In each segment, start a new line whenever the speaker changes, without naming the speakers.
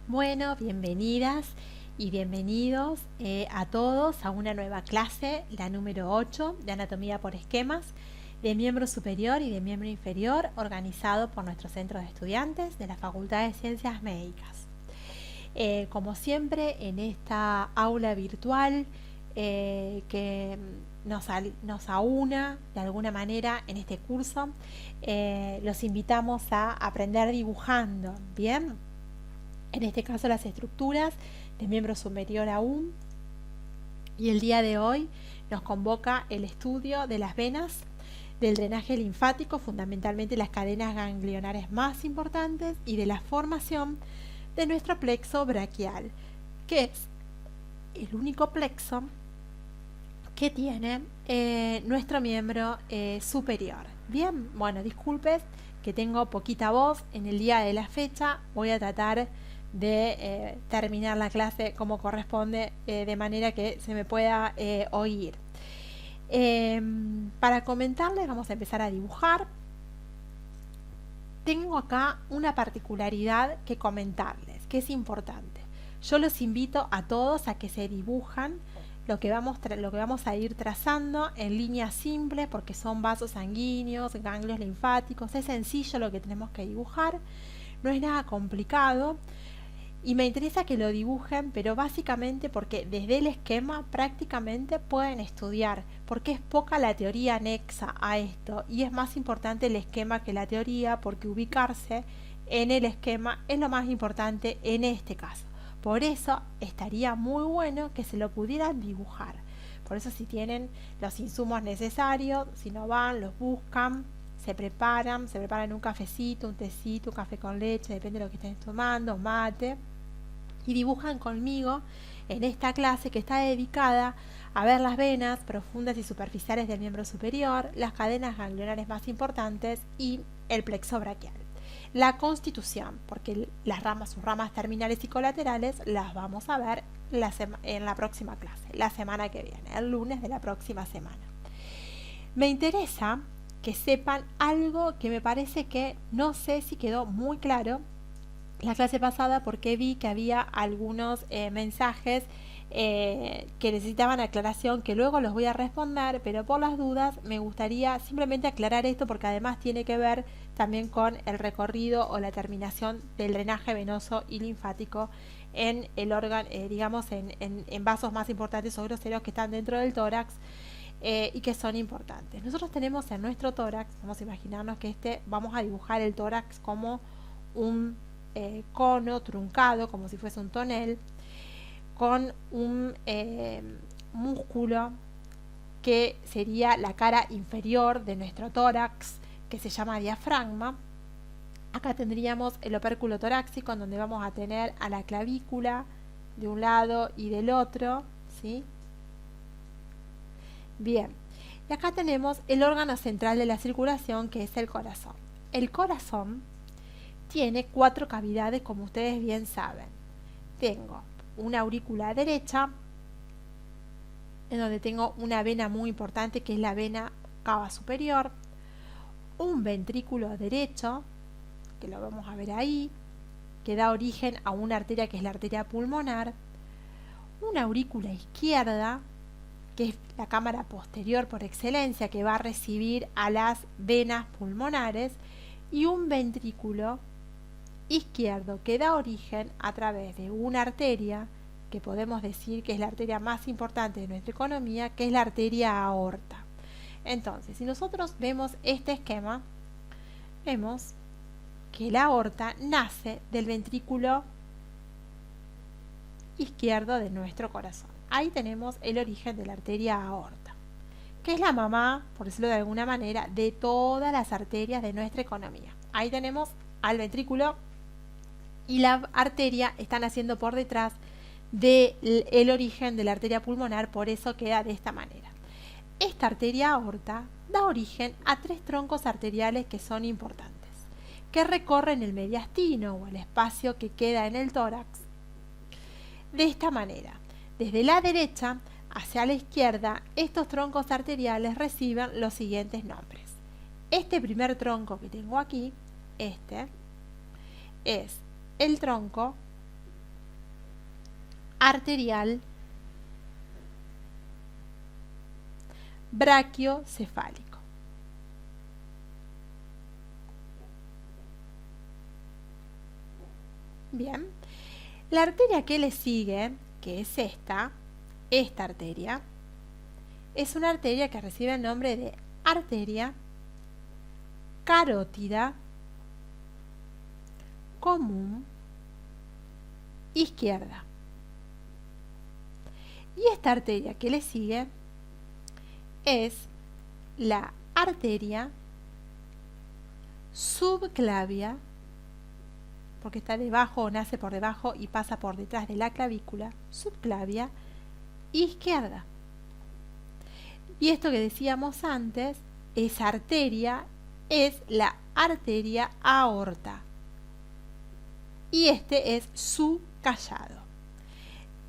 Bueno, bienvenidas y bienvenidos a todos a una nueva clase, la número 8 de Anatomía por Esquemas, de miembro superior y de miembro inferior, organizado por nuestro centro de estudiantes de la Facultad de Ciencias Médicas. Como siempre, en esta aula virtual que nos aúna de alguna manera en este curso, los invitamos a aprender dibujando, ¿bien? En este caso las estructuras de miembro superior aún, y el día de hoy nos convoca el estudio de las venas, del drenaje linfático, fundamentalmente las cadenas ganglionares más importantes, y de la formación de nuestro plexo braquial, que es el único plexo que tiene nuestro miembro superior. Bien, bueno, disculpen que tengo poquita voz en el día de la fecha, voy a tratar de terminar la clase como corresponde, de manera que se me pueda oír. Para comentarles, vamos a empezar a dibujar. Tengo acá una particularidad que comentarles, que es importante. Yo los invito a todos a que se dibujan lo que vamos a ir trazando en líneas simples, porque son vasos sanguíneos, ganglios linfáticos. Es sencillo lo que tenemos que dibujar, no es nada complicado. Y me interesa que lo dibujen, pero básicamente porque desde el esquema prácticamente pueden estudiar, porque es poca la teoría anexa a esto y es más importante el esquema que la teoría, porque ubicarse en el esquema es lo más importante en este caso. Por eso estaría muy bueno que se lo pudieran dibujar. Por eso, si tienen los insumos necesarios, si no van, los buscan, se preparan un cafecito, un tecito, un café con leche, depende de lo que estén tomando, mate, y dibujan conmigo en esta clase que está dedicada a ver las venas profundas y superficiales del miembro superior, las cadenas ganglionares más importantes y el plexo braquial. La constitución, porque sus ramas terminales y colaterales las vamos a ver en la próxima clase, la semana que viene, el lunes de la próxima semana. Me interesa que sepan algo que me parece que no sé si quedó muy claro la clase pasada, porque vi que había algunos mensajes que necesitaban aclaración, que luego los voy a responder, pero por las dudas me gustaría simplemente aclarar esto, porque además tiene que ver también con el recorrido o la terminación del drenaje venoso y linfático en el órgano, digamos en vasos más importantes o groseros que están dentro del tórax, y que son importantes. Nosotros tenemos en nuestro tórax, vamos a imaginarnos que vamos a dibujar el tórax como un cono truncado, como si fuese un tonel, con un músculo que sería la cara inferior de nuestro tórax, que se llama diafragma. Acá tendríamos el opérculo torácico, en donde vamos a tener a la clavícula de un lado y del otro, ¿sí? Bien, y acá tenemos el órgano central de la circulación, que es el corazón. El corazón tiene 4 cavidades, como ustedes bien saben. Tengo una aurícula derecha, en donde tengo una vena muy importante, que es la vena cava superior, un ventrículo derecho, que lo vamos a ver ahí, que da origen a una arteria, que es la arteria pulmonar, una aurícula izquierda, que es la cámara posterior por excelencia, que va a recibir a las venas pulmonares, y un ventrículo izquierdo, que da origen a través de una arteria, que podemos decir que es la arteria más importante de nuestra economía, que es la arteria aorta. Entonces, si nosotros vemos este esquema, vemos que la aorta nace del ventrículo izquierdo de nuestro corazón. Ahí tenemos el origen de la arteria aorta, que es la mamá, por decirlo de alguna manera, de todas las arterias de nuestra economía. Ahí tenemos al ventrículo, y la arteria está naciendo por detrás del origen de la arteria pulmonar, por eso queda de esta manera. Esta arteria aorta da origen a 3 troncos arteriales que son importantes, que recorren el mediastino, o el espacio que queda en el tórax, de esta manera. Desde la derecha hacia la izquierda, estos troncos arteriales reciben los siguientes nombres. Este primer tronco que tengo aquí, es el tronco arterial brachiocefálico. Bien, la arteria que le sigue, que es esta arteria, es una arteria que recibe el nombre de arteria carótida común izquierda. Y esta arteria que le sigue es la arteria subclavia, porque está debajo o nace por debajo y pasa por detrás de la clavícula, subclavia izquierda. Y esto que decíamos antes, esa arteria es la arteria aorta. Y este es su callado.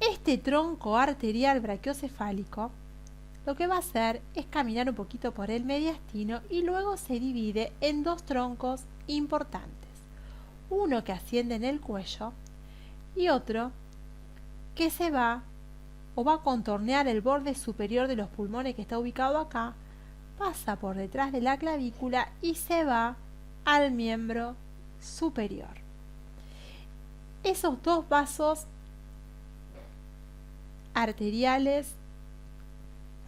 Este tronco arterial brachiocefálico lo que va a hacer es caminar un poquito por el mediastino y luego se divide en dos troncos importantes. Uno que asciende en el cuello y otro que se va o va a contornear el borde superior de los pulmones que está ubicado acá, pasa por detrás de la clavícula y se va al miembro superior. Esos dos vasos arteriales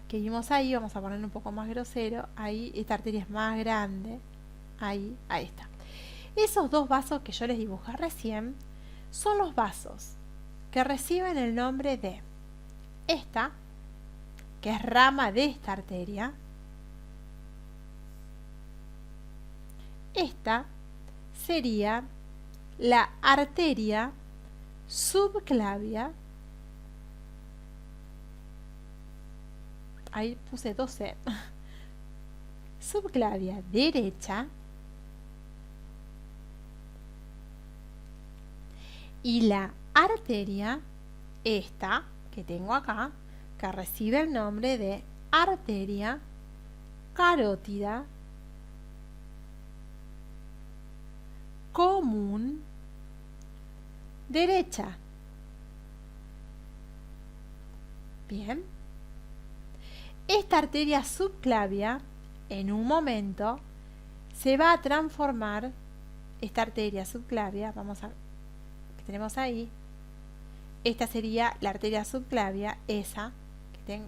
que vimos ahí, vamos a ponerlo un poco más grosero, ahí, esta arteria es más grande, ahí está. Esos dos vasos que yo les dibujé recién son los vasos que reciben el nombre de esta, que es rama de esta arteria. Esta sería la arteria subclavia. Ahí puse 12. Subclavia derecha. Y la arteria, esta que tengo acá, que recibe el nombre de arteria carótida común derecha. Bien. Esta arteria subclavia, en un momento, se va a transformar, esta arteria subclavia, que tenemos ahí, esta sería la arteria subclavia, esa que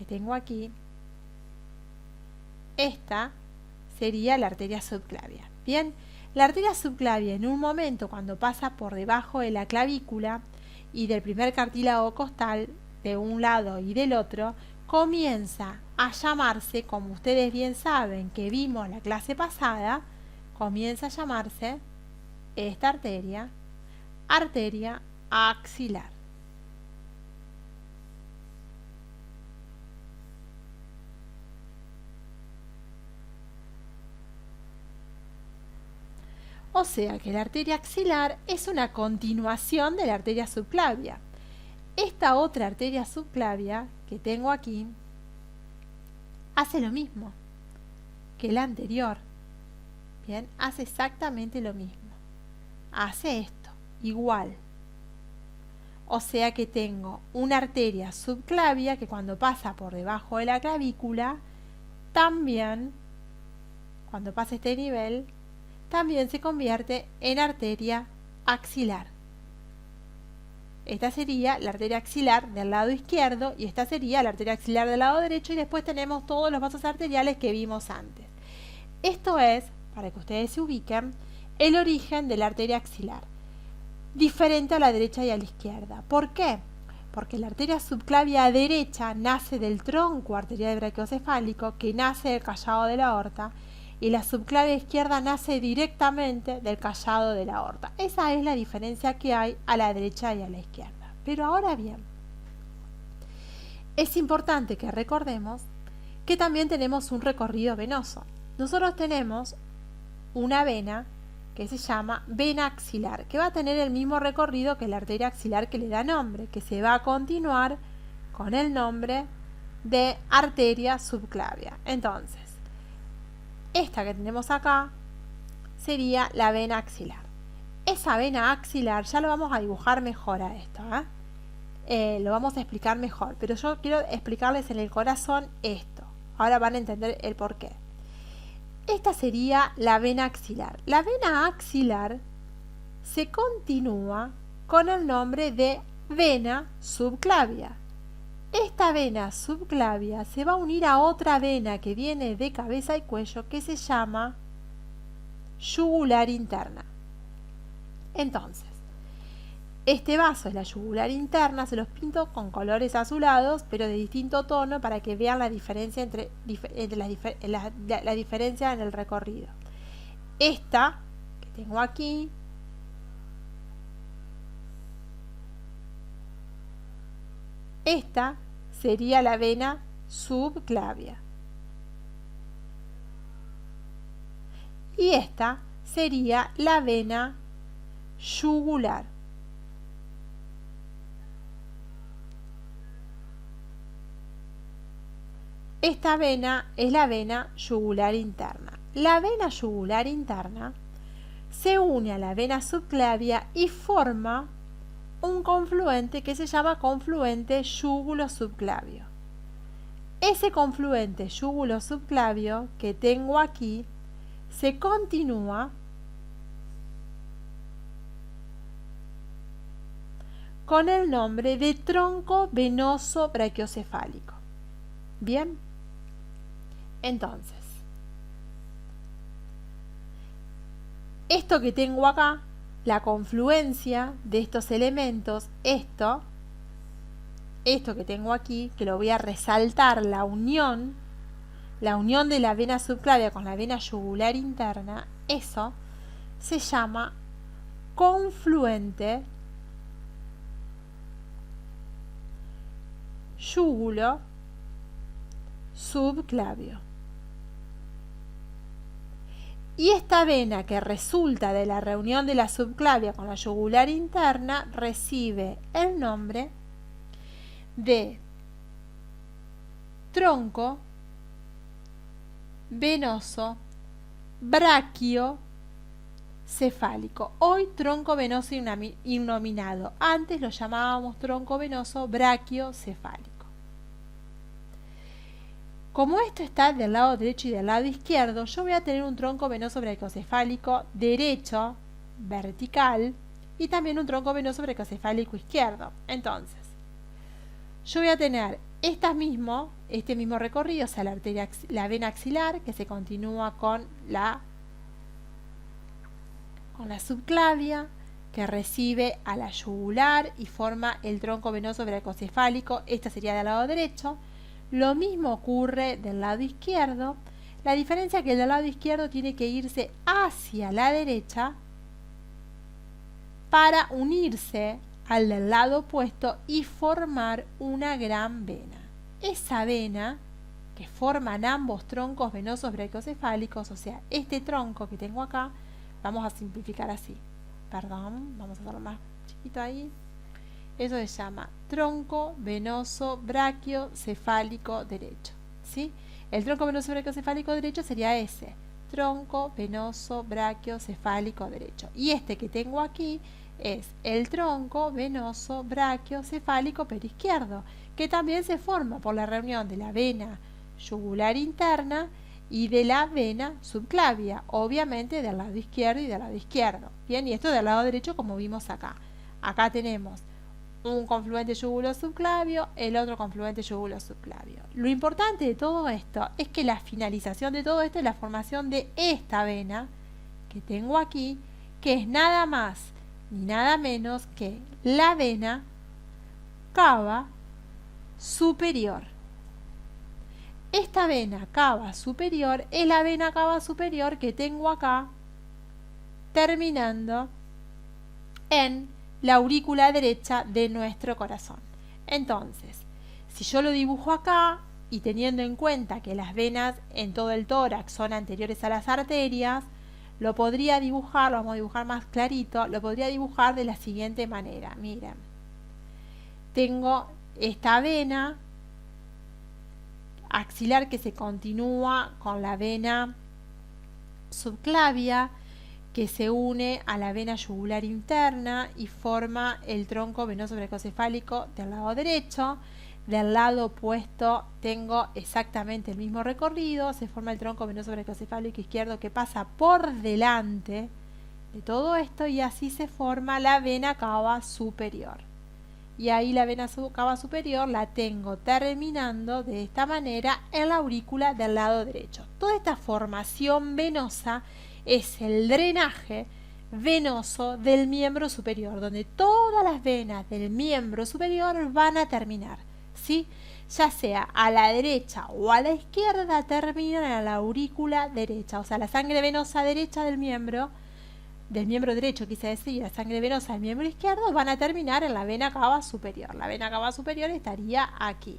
tengo aquí, esta sería la arteria subclavia. Bien, la arteria subclavia en un momento cuando pasa por debajo de la clavícula y del primer cartílago costal, de un lado y del otro, comienza a llamarse, como ustedes bien saben que vimos la clase pasada, comienza a llamarse esta arteria, arteria axilar. O sea que la arteria axilar es una continuación de la arteria subclavia. Esta otra arteria subclavia que tengo aquí hace lo mismo que la anterior. Bien, hace exactamente lo mismo. Hace esto, igual. O sea que tengo una arteria subclavia que cuando pasa por debajo de la clavícula, también, cuando pasa este nivel, también se convierte en arteria axilar. Esta sería la arteria axilar del lado izquierdo y esta sería la arteria axilar del lado derecho, y después tenemos todos los vasos arteriales que vimos antes. Esto es, para que ustedes se ubiquen, el origen de la arteria axilar, diferente a la derecha y a la izquierda. ¿Por qué? Porque la arteria subclavia derecha nace del tronco arterial brachiocefálico, que nace del callado de la aorta, y la subclavia izquierda nace directamente del callado de la aorta. Esa es la diferencia que hay a la derecha y a la izquierda. Pero ahora bien, es importante que recordemos que también tenemos un recorrido venoso. Nosotros tenemos una vena que se llama vena axilar, que va a tener el mismo recorrido que la arteria axilar que le da nombre, que se va a continuar con el nombre de arteria subclavia. Entonces, esta que tenemos acá sería la vena axilar. esa vena axilar, ya lo vamos a dibujar mejor a esto, lo vamos a explicar mejor, pero yo quiero explicarles en el corazón esto. Ahora van a entender el por qué. Esta sería la vena axilar. La vena axilar se continúa con el nombre de vena subclavia. Esta vena subclavia se va a unir a otra vena que viene de cabeza y cuello que se llama yugular interna. Entonces, este vaso es la yugular interna, se los pinto con colores azulados, pero de distinto tono para que vean la diferencia la diferencia en el recorrido. Esta que tengo aquí esta sería la vena subclavia. Y esta sería la vena yugular. Esta vena es la vena yugular interna. La vena yugular interna se une a la vena subclavia y forma un confluente que se llama confluente yúgulo-subclavio. Ese confluente yúgulo-subclavio que tengo aquí se continúa con el nombre de tronco venoso brachiocefálico. Bien, entonces, esto que tengo acá, la confluencia de estos elementos, esto que tengo aquí, que lo voy a resaltar, la unión de la vena subclavia con la vena yugular interna, eso se llama confluente yúgulo subclavio. Y esta vena que resulta de la reunión de la subclavia con la yugular interna recibe el nombre de tronco venoso brachiocefálico. Hoy tronco venoso innominado. Antes lo llamábamos tronco venoso brachiocefálico. Como esto está del lado derecho y del lado izquierdo, yo voy a tener un tronco venoso brachiocefálico derecho, vertical, y también un tronco venoso brachiocefálico izquierdo. Entonces, yo voy a tener este mismo recorrido, o sea, la vena axilar, que se continúa con la subclavia, que recibe a la yugular y forma el tronco venoso brachiocefálico. Esta sería del lado derecho. Lo mismo ocurre del lado izquierdo. La diferencia es que el del lado izquierdo tiene que irse hacia la derecha para unirse al del lado opuesto y formar una gran vena. Esa vena que forman ambos troncos venosos brachiocefálicos, o sea, este tronco que tengo acá, vamos a simplificar así. Perdón, vamos a hacerlo más chiquito ahí. Eso se llama tronco venoso brachiocefálico derecho, ¿sí? El tronco venoso brachiocefálico derecho sería ese, tronco venoso brachiocefálico derecho. Y este que tengo aquí es el tronco venoso brachiocefálico periizquierdo, que también se forma por la reunión de la vena yugular interna y de la vena subclavia, obviamente del lado izquierdo y del lado izquierdo. Bien, y esto del lado derecho como vimos acá. Acá tenemos un confluente yúgulo-subclavio, el otro confluente yúgulo-subclavio. Lo importante de todo esto es que la finalización de todo esto es la formación de esta vena que tengo aquí, que es nada más ni nada menos que la vena cava superior. Esta vena cava superior es la vena cava superior que tengo acá, terminando en la aurícula derecha de nuestro corazón. Entonces, si yo lo dibujo acá y teniendo en cuenta que las venas en todo el tórax son anteriores a las arterias, lo podría dibujar, lo vamos a dibujar más clarito, lo podría dibujar de la siguiente manera. Miren, tengo esta vena axilar que se continúa con la vena subclavia, que se une a la vena yugular interna y forma el tronco venoso bracocefálico del lado derecho. Del lado opuesto tengo exactamente el mismo recorrido, se forma el tronco venoso bracocefálico izquierdo que pasa por delante de todo esto y así se forma la vena cava superior. Y ahí la vena cava superior la tengo terminando de esta manera en la aurícula del lado derecho. Toda esta formación venosa es el drenaje venoso del miembro superior, donde todas las venas del miembro superior van a terminar, ¿sí? Ya sea a la derecha o a la izquierda, terminan en la aurícula derecha, o sea, la sangre venosa derecha del miembro derecho, quise decir, la sangre venosa del miembro izquierdo, van a terminar en la vena cava superior. La vena cava superior estaría aquí.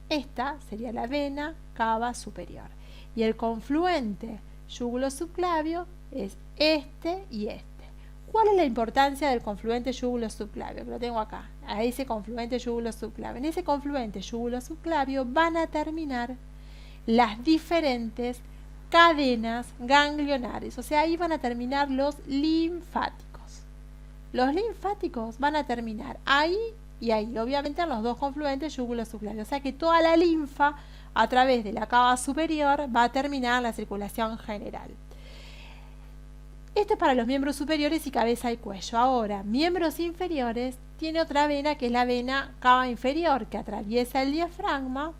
Esta sería la vena cava superior. Y el confluente yugulo-subclavio es este y este. ¿Cuál es la importancia del confluente yugulo-subclavio? Que lo tengo acá. A ese confluente yugulo-subclavio. En ese confluente yugulo-subclavio van a terminar las diferentes cadenas ganglionares. O sea, ahí van a terminar los linfáticos. Los linfáticos van a terminar ahí y ahí, obviamente en los dos confluentes yugulo-subclavio. O sea que toda la linfa a través de la cava superior va a terminar en la circulación general. Esto es para los miembros superiores y cabeza y cuello. Ahora, miembros inferiores, tiene otra vena que es la vena cava inferior que atraviesa el diafragma.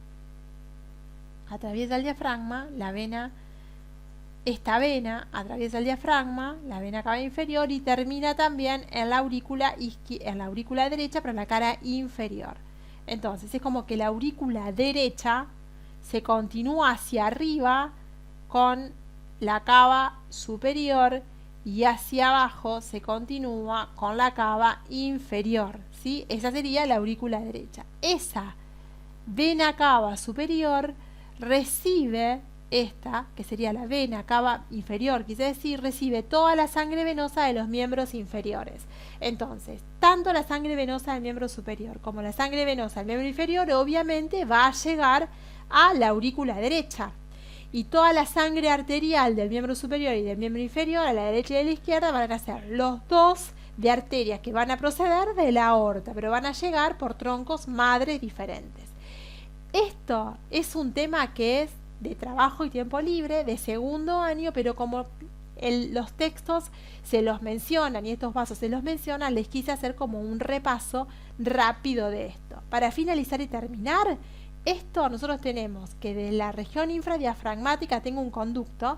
Esta vena atraviesa el diafragma, la vena cava inferior y termina también en la aurícula derecha, pero en la cara inferior. Entonces es como que la aurícula derecha se continúa hacia arriba con la cava superior y hacia abajo se continúa con la cava inferior, ¿sí? Esa sería la aurícula derecha. Esa vena cava superior recibe esta, que sería la vena cava inferior, quise decir, recibe toda la sangre venosa de los miembros inferiores. Entonces, tanto la sangre venosa del miembro superior como la sangre venosa del miembro inferior obviamente va a llegar a la aurícula derecha. Y toda la sangre arterial del miembro superior y del miembro inferior, a la derecha y a la izquierda, van a ser los dos de arterias que van a proceder de la aorta, pero van a llegar por troncos madres diferentes. Esto es un tema que es de trabajo y tiempo libre, de segundo año, pero como los textos se los mencionan y estos vasos se los mencionan, les quise hacer como un repaso rápido de esto. Para finalizar y terminar, esto nosotros tenemos que de la región infradiafragmática tengo un conducto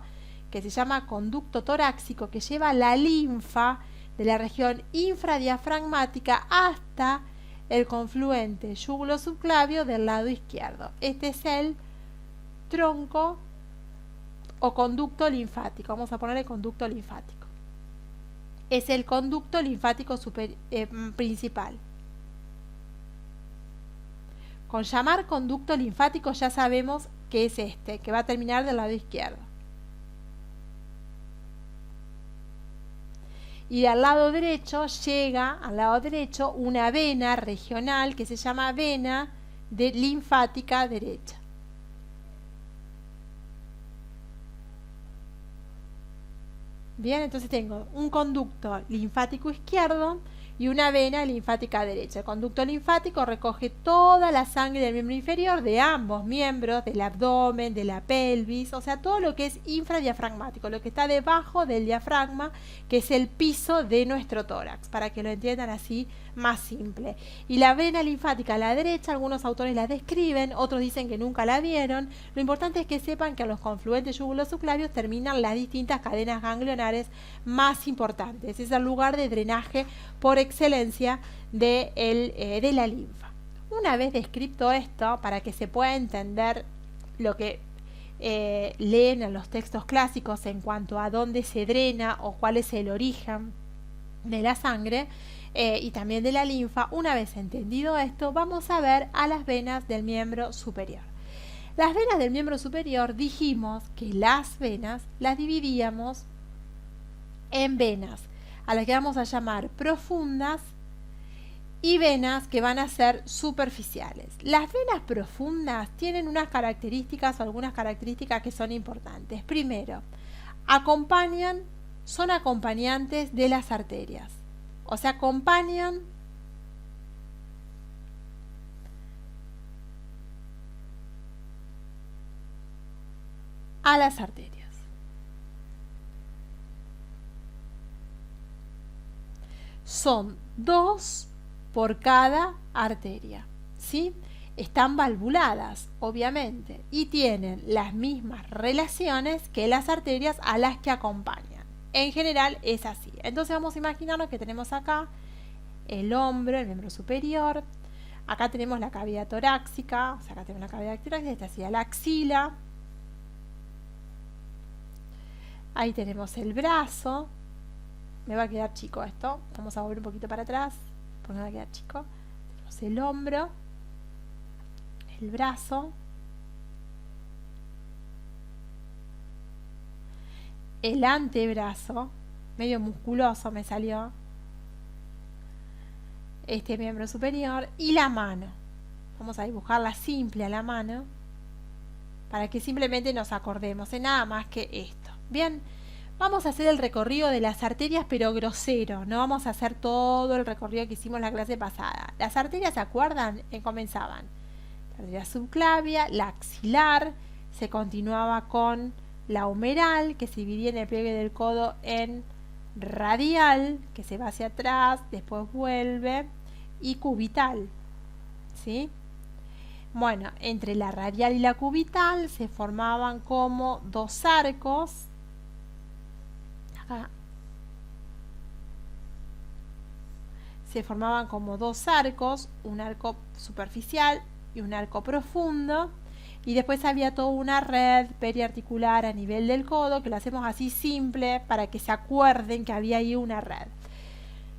que se llama conducto torácico que lleva la linfa de la región infradiafragmática hasta el confluente yugulo-subclavio del lado izquierdo. Este es el tronco o conducto linfático. Vamos a ponerle conducto linfático. Es el conducto linfático principal. Con llamar conducto linfático ya sabemos que es este, que va a terminar del lado izquierdo. Y al lado derecho llega al lado derecho una vena regional que se llama vena linfática derecha. Bien, entonces tengo un conducto linfático izquierdo y una vena linfática derecha. El conducto linfático recoge toda la sangre del miembro inferior, de ambos miembros, del abdomen, de la pelvis, o sea, todo lo que es infradiafragmático, lo que está debajo del diafragma, que es el piso de nuestro tórax, para que lo entiendan así más simple. Y la vena linfática a la derecha, algunos autores la describen, otros dicen que nunca la vieron. Lo importante es que sepan que a los confluentes yugulo-subclavios terminan las distintas cadenas ganglionares más importantes. Es el lugar de drenaje por excelencia de la linfa. Una vez descrito esto, para que se pueda entender lo que leen en los textos clásicos en cuanto a dónde se drena o cuál es el origen de la sangre y también de la linfa, una vez entendido esto, vamos a ver a las venas del miembro superior. Las venas del miembro superior, dijimos que las venas las dividíamos en venas a las que vamos a llamar profundas y venas que van a ser superficiales. Las venas profundas tienen unas características o algunas características que son importantes. Primero, son acompañantes de las arterias, o sea, acompañan a las arterias. Son 2 por cada arteria, ¿sí? Están valvuladas, obviamente, y tienen las mismas relaciones que las arterias a las que acompañan. En general es así. Entonces vamos a imaginarnos que tenemos acá el hombro, el miembro superior. Acá tenemos la cavidad torácica, o sea, acá tenemos la cavidad torácica, esta sería la axila. Ahí tenemos el brazo. Me va a quedar chico esto. Vamos a volver un poquito para atrás, porque me va a quedar chico. Tenemos el hombro, el brazo, el antebrazo, medio musculoso me salió, este miembro superior, y la mano. Vamos a dibujarla simple a la mano para que simplemente nos acordemos de nada más que esto. Bien, vamos a hacer el recorrido de las arterias, pero grosero. No vamos a hacer todo el recorrido que hicimos la clase pasada. Las arterias, ¿se acuerdan? Comenzaban la arteria subclavia, la axilar, se continuaba con la humeral, que se dividía en el pliegue del codo en radial, que se va hacia atrás, después vuelve, y cubital, ¿sí? Bueno, entre la radial y la cubital se formaban como 2 arcos. Acá se formaban como 2 arcos, un arco superficial y un arco profundo, y después había toda una red periarticular a nivel del codo, que lo hacemos así simple para que se acuerden que había ahí una red.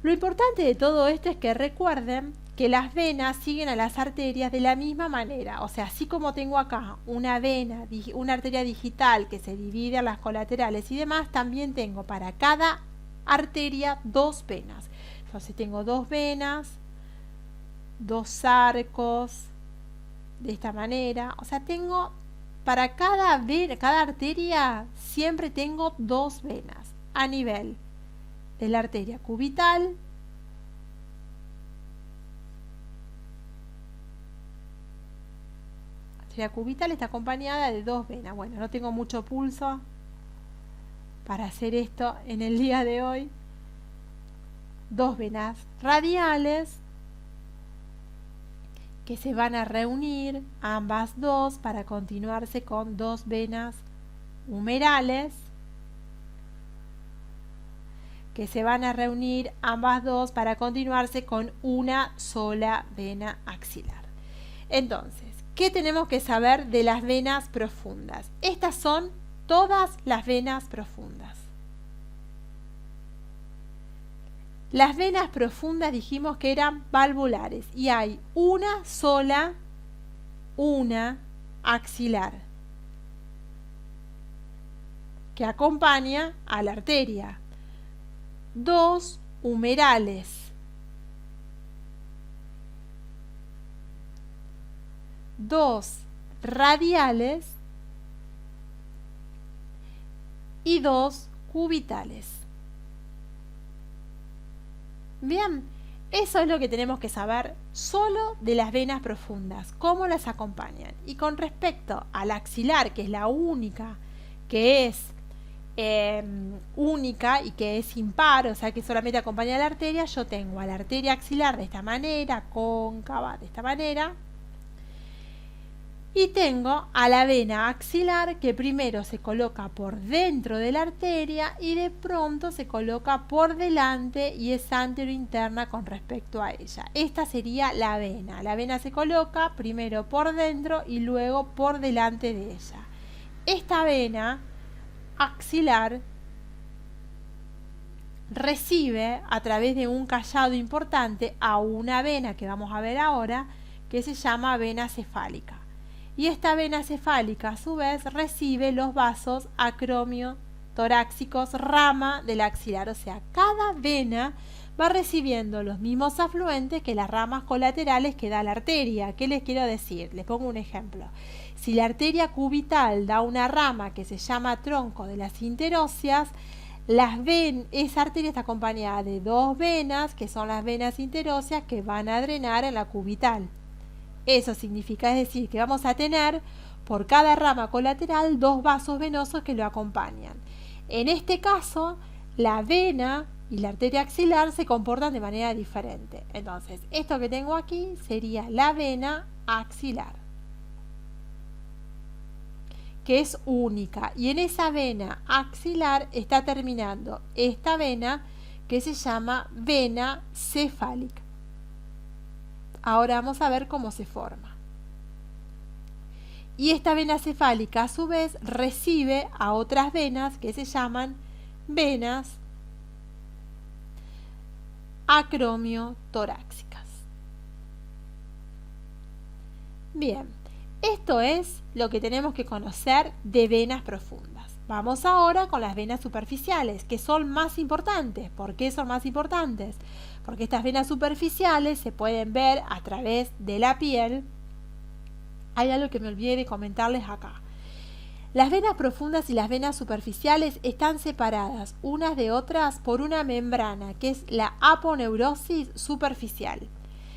Lo importante de todo esto es que recuerden que las venas siguen a las arterias de la misma manera, o sea, así como tengo acá una vena, una arteria digital que se divide a las colaterales y demás, también tengo para cada arteria 2 venas. Entonces tengo 2 venas, 2 arcos, de esta manera, o sea, tengo para cada arteria siempre tengo 2 venas a nivel de la arteria cubital, la arteria cubital está acompañada de 2 venas. Bueno, no tengo mucho pulso para hacer esto en el día de hoy. 2 venas radiales que se van a reunir ambas 2 para continuarse con 2 venas humerales que se van a reunir ambas 2 para continuarse con una sola vena axilar. Entonces, ¿qué tenemos que saber de las venas profundas? Estas son todas las venas profundas. Las venas profundas dijimos que eran valvulares y hay una sola, una axilar, que acompaña a la arteria. 2 humerales, 2 radiales y 2 cubitales. Bien, eso es lo que tenemos que saber solo de las venas profundas, cómo las acompañan. Y con respecto al axilar, que es la única que es única y que es impar, o sea que solamente acompaña a la arteria, yo tengo a la arteria axilar de esta manera, cóncava de esta manera, y tengo a la vena axilar que primero se coloca por dentro de la arteria y de pronto se coloca por delante y es anterointerna con respecto a ella. Esta sería la vena. La vena se coloca primero por dentro y luego por delante de ella. Esta vena axilar recibe a través de un callado importante a una vena que vamos a ver ahora, que se llama vena cefálica. Y esta vena cefálica a su vez recibe los vasos acromio torácicos rama del axilar, o sea, cada vena va recibiendo los mismos afluentes que las ramas colaterales que da la arteria. ¿Qué les quiero decir? Les pongo un ejemplo. Si la arteria cubital da una rama que se llama tronco de las interóseas, esa arteria está acompañada de dos venas, que son las venas interóseas, que van a drenar en la cubital. Eso significa, es decir, que vamos a tener por cada rama colateral dos vasos venosos que lo acompañan. En este caso, la vena y la arteria axilar se comportan de manera diferente. Entonces, esto que tengo aquí sería la vena axilar, que es única, y en esa vena axilar está terminando esta vena que se llama vena cefálica. Ahora vamos a ver cómo se forma. Y esta vena cefálica a su vez recibe a otras venas que se llaman venas acromiotorácicas. Bien, esto es lo que tenemos que conocer de venas profundas. Vamos ahora con las venas superficiales, que son más importantes. ¿Por qué son más importantes? Porque estas venas superficiales se pueden ver a través de la piel. Hay algo que me olvidé de comentarles acá. Las venas profundas y las venas superficiales están separadas unas de otras por una membrana, que es la aponeurosis superficial.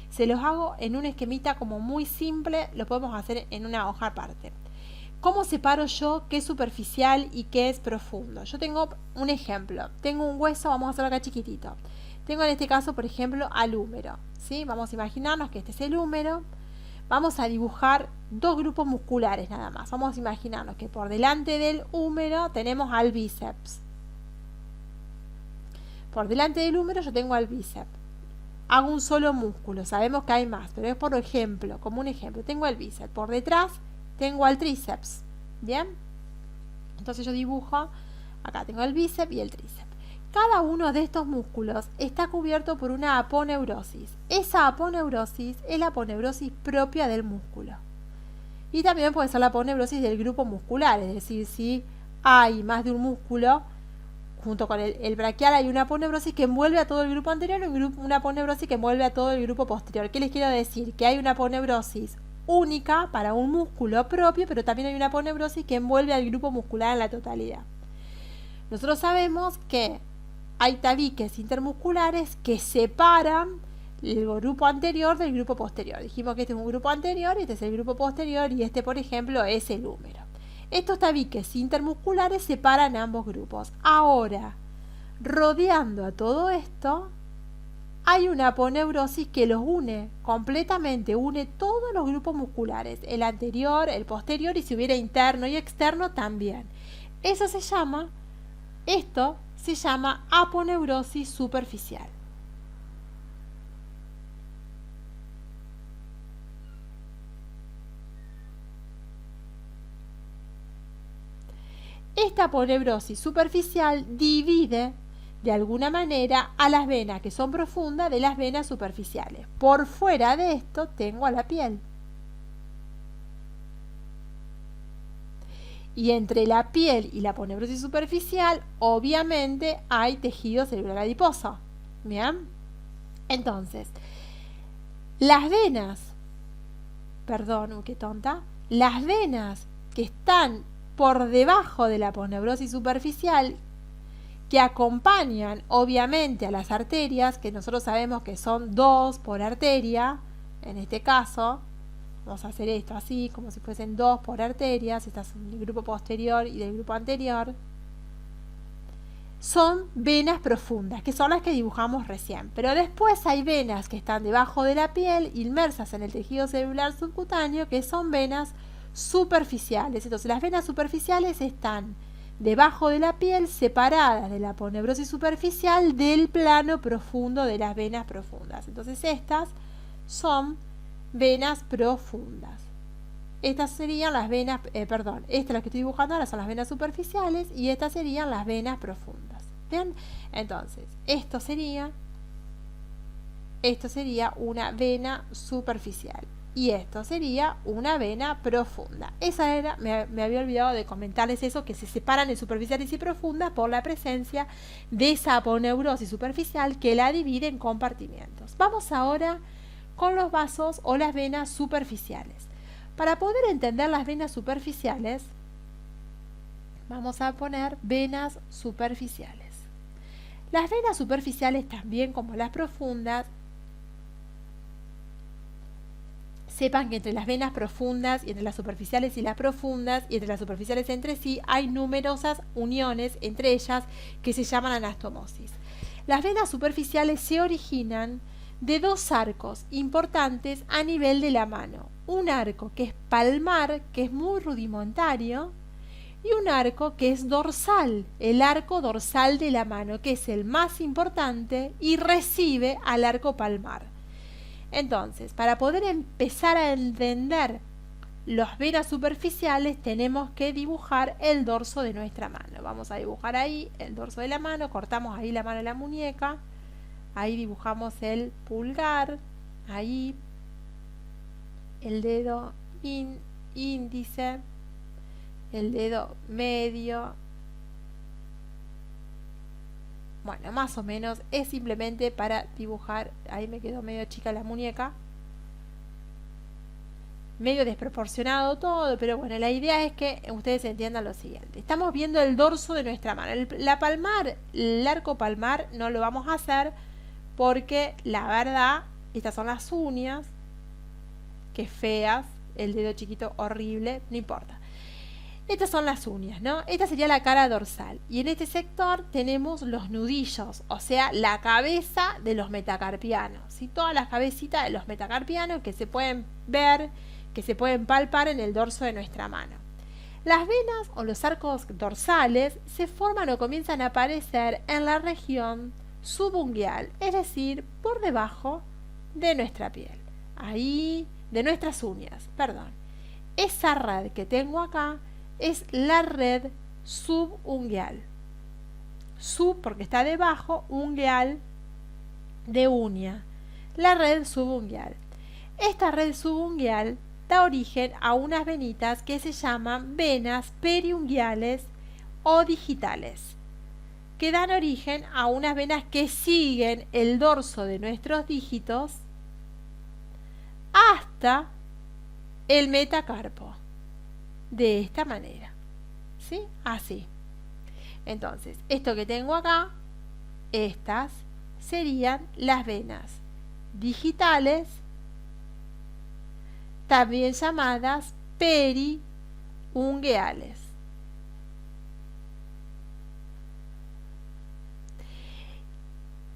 Se los hago en un esquemita como muy simple, lo podemos hacer en una hoja aparte. ¿Cómo separo yo qué es superficial y qué es profundo? Yo tengo un ejemplo. Tengo un hueso, vamos a hacerlo acá chiquitito. Tengo en este caso, por ejemplo, al húmero, ¿sí? Vamos a imaginarnos que este es el húmero. Vamos a dibujar dos grupos musculares nada más. Vamos a imaginarnos que por delante del húmero tenemos al bíceps. Por delante del húmero yo tengo al bíceps. Hago un solo músculo, sabemos que hay más, pero es por ejemplo, como un ejemplo. Tengo el bíceps. Por detrás tengo al tríceps. ¿Bien? Entonces yo dibujo, acá tengo el bíceps y el tríceps. Cada uno de estos músculos está cubierto por una aponeurosis. Esa aponeurosis es la aponeurosis propia del músculo. Y también puede ser la aponeurosis del grupo muscular, es decir, si hay más de un músculo, junto con el braquial hay una aponeurosis que envuelve a todo el grupo anterior y una aponeurosis que envuelve a todo el grupo posterior. ¿Qué les quiero decir? Que hay una aponeurosis única para un músculo propio, pero también hay una aponeurosis que envuelve al grupo muscular en la totalidad. Nosotros sabemos que hay tabiques intermusculares que separan el grupo anterior del grupo posterior. Dijimos que este es un grupo anterior, este es el grupo posterior y este, por ejemplo, es el húmero. Estos tabiques intermusculares separan ambos grupos. Ahora, rodeando a todo esto, hay una aponeurosis que los une completamente, une todos los grupos musculares, el anterior, el posterior y si hubiera interno y externo también. Esto se llama aponeurosis superficial. Esta aponeurosis superficial divide de alguna manera a las venas que son profundas de las venas superficiales. Por fuera de esto tengo a la piel. Y entre la piel y la aponeurosis superficial, obviamente, hay tejido celular adiposo. ¿Bien? Entonces, las venas, las venas que están por debajo de la aponeurosis superficial, que acompañan obviamente a las arterias, que nosotros sabemos que son 2 por arteria, en este caso, vamos a hacer esto así, como si fuesen 2 por arterias, estas son del grupo posterior y del grupo anterior, son venas profundas, que son las que dibujamos recién. Pero después hay venas que están debajo de la piel, inmersas en el tejido celular subcutáneo, que son venas superficiales. Entonces las venas superficiales están debajo de la piel, separadas de la aponeurosis superficial del plano profundo de las venas profundas. Entonces estas son venas profundas. Estas serían las venas, esta es la que estoy dibujando ahora, son las venas superficiales y estas serían las venas profundas. ¿Bien? Entonces, esto sería una vena superficial. y esto sería una vena profunda. Esa era, me había olvidado de comentarles eso, que se separan en superficiales y profundas por la presencia de esa aponeurosis superficial que la divide en compartimientos. Vamos ahora con los vasos o las venas superficiales. Para poder entender las venas superficiales, vamos a poner venas superficiales. Las venas superficiales, también como las profundas, sepan que entre las venas profundas y entre las superficiales y las profundas y entre las superficiales entre sí hay numerosas uniones entre ellas que se llaman anastomosis. Las venas superficiales se originan de dos arcos importantes a nivel de la mano. Un arco que es palmar, que es muy rudimentario, y un arco que es dorsal, el arco dorsal de la mano, que es el más importante y recibe al arco palmar. Entonces, para poder empezar a entender las venas superficiales, tenemos que dibujar el dorso de nuestra mano. Vamos a dibujar ahí el dorso de la mano, cortamos ahí la mano de la muñeca, ahí dibujamos el pulgar, ahí el dedo índice, el dedo medio. Bueno, más o menos es simplemente para dibujar. Ahí me quedó medio chica la muñeca, medio desproporcionado todo, pero bueno, la idea es que ustedes entiendan lo siguiente. Estamos viendo el dorso de nuestra mano. La palmar, el arco palmar no lo vamos a hacer porque la verdad, estas son las uñas, que feas, el dedo chiquito horrible, no importa. Estas son las uñas, ¿no? Esta sería la cara dorsal. Y en este sector tenemos los nudillos, o sea, la cabeza de los metacarpianos. ¿Sí? Todas las cabecitas de los metacarpianos que se pueden ver, que se pueden palpar en el dorso de nuestra mano. Las venas o los arcos dorsales se forman o comienzan a aparecer en la región subungueal, es decir, por debajo de nuestra piel. Ahí, de nuestras uñas, perdón. Esa red que tengo acá es la red subungueal. Sub porque está debajo, ungueal de uña. La red subungueal. Esta red subungueal da origen a unas venitas que se llaman venas periungueales o digitales, que dan origen a unas venas que siguen el dorso de nuestros dígitos hasta el metacarpo. De esta manera, ¿sí? Así. Entonces, esto que tengo acá, estas serían las venas digitales, también llamadas periungueales.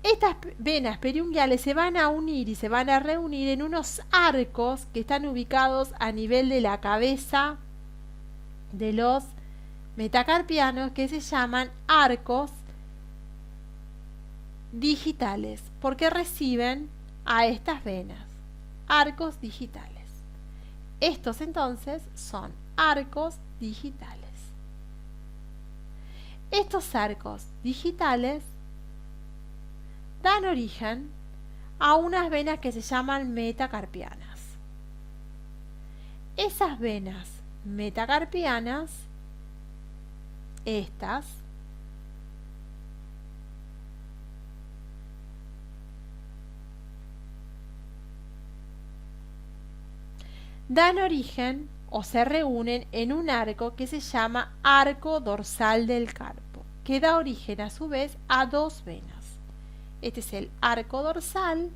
Estas venas periungueales se van a unir y se van a reunir en unos arcos que están ubicados a nivel de la cabeza de los metacarpianos, que se llaman arcos digitales, porque reciben a estas venas, arcos digitales. Estos entonces son arcos digitales. Estos arcos digitales dan origen a unas venas que se llaman metacarpianas. Esas venas metacarpianas, estas, dan origen o se reúnen en un arco que se llama arco dorsal del carpo, que da origen a su vez a dos venas. Este es el arco dorsal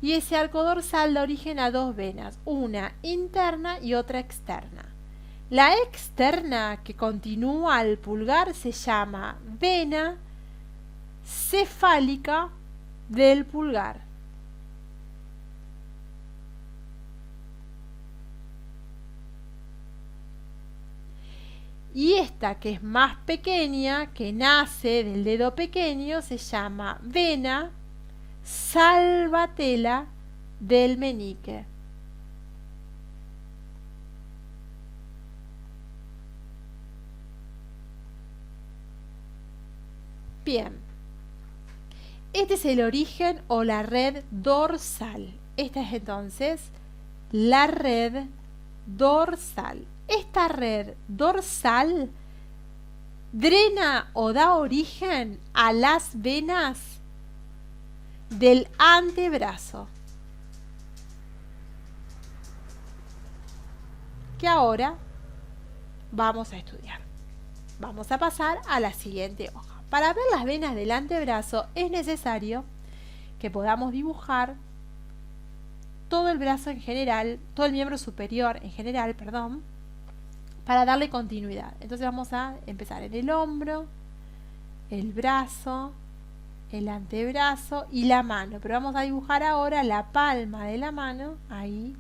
y ese arco dorsal da origen a dos venas, una interna y otra externa. La externa, que continúa al pulgar, se llama vena cefálica del pulgar. Y esta, que es más pequeña, que nace del dedo pequeño, se llama vena salvatela del meñique. Bien, Este es el origen o la red dorsal. Esta es entonces la red dorsal. Esta red dorsal drena o da origen a las venas del antebrazo, que ahora vamos a estudiar. Vamos a pasar a la siguiente hoja. Para ver las venas del antebrazo es necesario que podamos dibujar todo el brazo en general, todo el miembro superior en general, perdón, para darle continuidad. Entonces vamos a empezar en el hombro, el brazo, el antebrazo y la mano. Pero vamos a dibujar ahora la palma de la mano, ahí.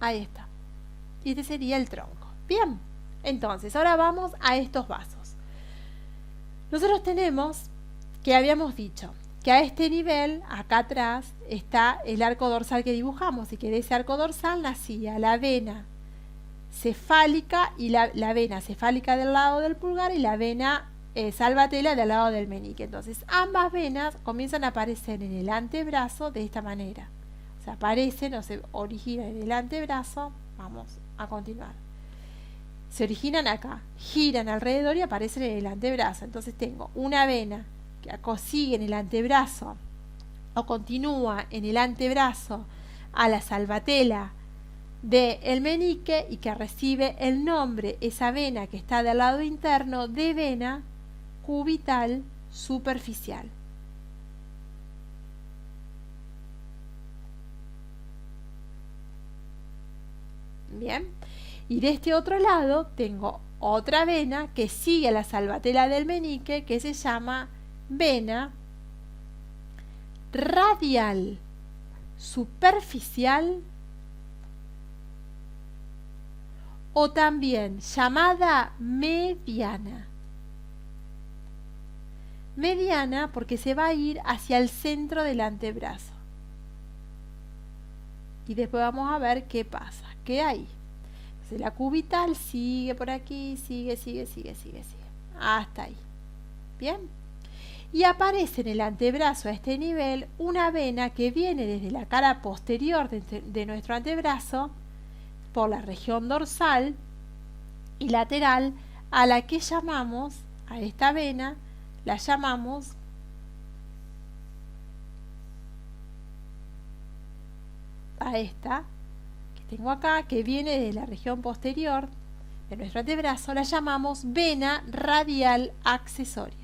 Ahí está. Y este sería el tronco. Bien, entonces ahora vamos a estos vasos. Nosotros tenemos que habíamos dicho que a este nivel, acá atrás, está el arco dorsal que dibujamos y que de ese arco dorsal nacía la vena cefálica y la vena cefálica del lado del pulgar y la vena salvatela del lado del meñique. Entonces ambas venas comienzan a aparecer en el antebrazo de esta manera. O sea, aparecen o se originan en el antebrazo. Vamos a continuar. Se originan acá, giran alrededor y aparecen en el antebrazo. Entonces tengo una vena que sigue en el antebrazo o continúa en el antebrazo a la salvatela del meñique y que recibe el nombre, esa vena que está del lado interno, de vena cubital superficial. Bien, y de este otro lado tengo otra vena que sigue a la salvatela del meñique, que se llama vena radial superficial, o también llamada mediana. Mediana porque se va a ir hacia el centro del antebrazo. Y después vamos a ver qué pasa, qué hay. Entonces la cubital sigue por aquí, sigue, hasta ahí. Bien. Y aparece en el antebrazo a este nivel una vena que viene desde la cara posterior de nuestro antebrazo por la región dorsal y lateral, a la que llamamos, a esta vena, la llamamos a esta que tengo acá, que viene de la región posterior de nuestro antebrazo, la llamamos vena radial accesoria.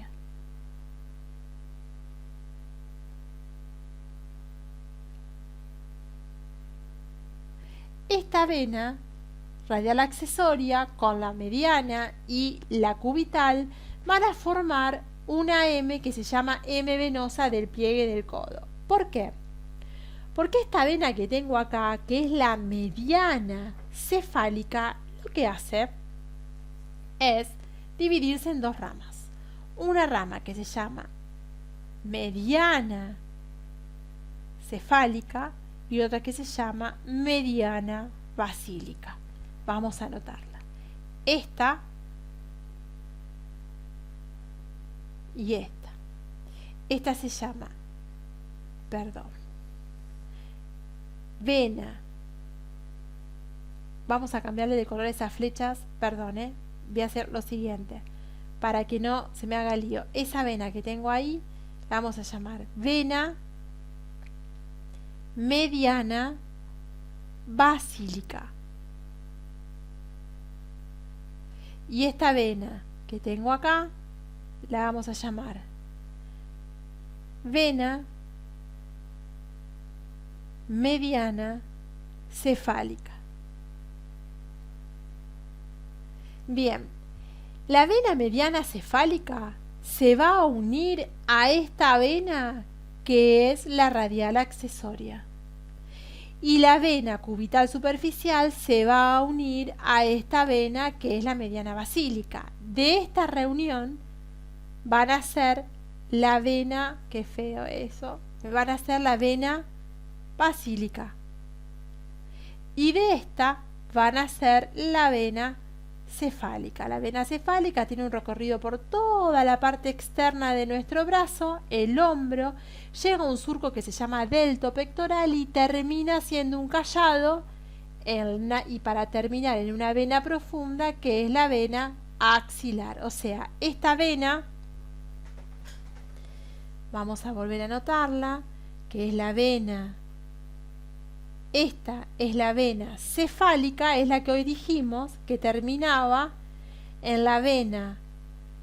Esta vena radial accesoria con la mediana y la cubital van a formar una M que se llama M venosa del pliegue del codo. ¿Por qué? Porque esta vena que tengo acá, que es la mediana cefálica, lo que hace es dividirse en dos ramas. Una rama que se llama mediana cefálica y otra que se llama mediana basílica. Vamos a anotarla. Esta y esta. Esta se llama, vena. Vamos a cambiarle de color esas flechas, voy a hacer lo siguiente, para que no se me haga lío. Esa vena que tengo ahí, la vamos a llamar vena mediana basílica. Y esta vena que tengo acá, la vamos a llamar vena mediana cefálica. Bien, la vena mediana cefálica se va a unir a esta vena que es la radial accesoria. Y la vena cubital superficial se va a unir a esta vena que es la mediana basílica. De esta reunión van a ser la vena, qué feo eso, van a ser la vena basílica. Y de esta van a ser la vena cefálica. La vena cefálica tiene un recorrido por toda la parte externa de nuestro brazo, el hombro, llega a un surco que se llama delto pectoral y termina siendo un callado y para terminar en una vena profunda que es la vena axilar. O sea, esta vena, vamos a volver a anotarla, que es la vena, esta es la vena cefálica, es la que hoy dijimos que terminaba en la vena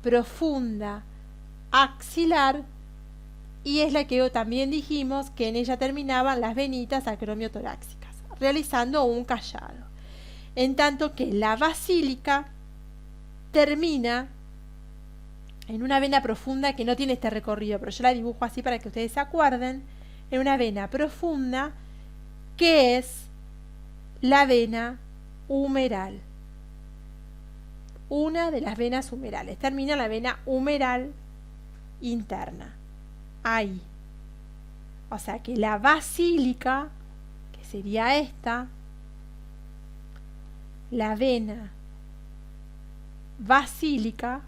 profunda axilar y es la que también dijimos que en ella terminaban las venitas acromiotorácicas, realizando un callado. En tanto que la basílica termina en una vena profunda que no tiene este recorrido, pero yo la dibujo así para que ustedes se acuerden, en una vena profunda que es la vena humeral. Una de las venas humerales. Termina la vena humeral interna. Ahí. O sea que la basílica, que sería esta, la vena basílica,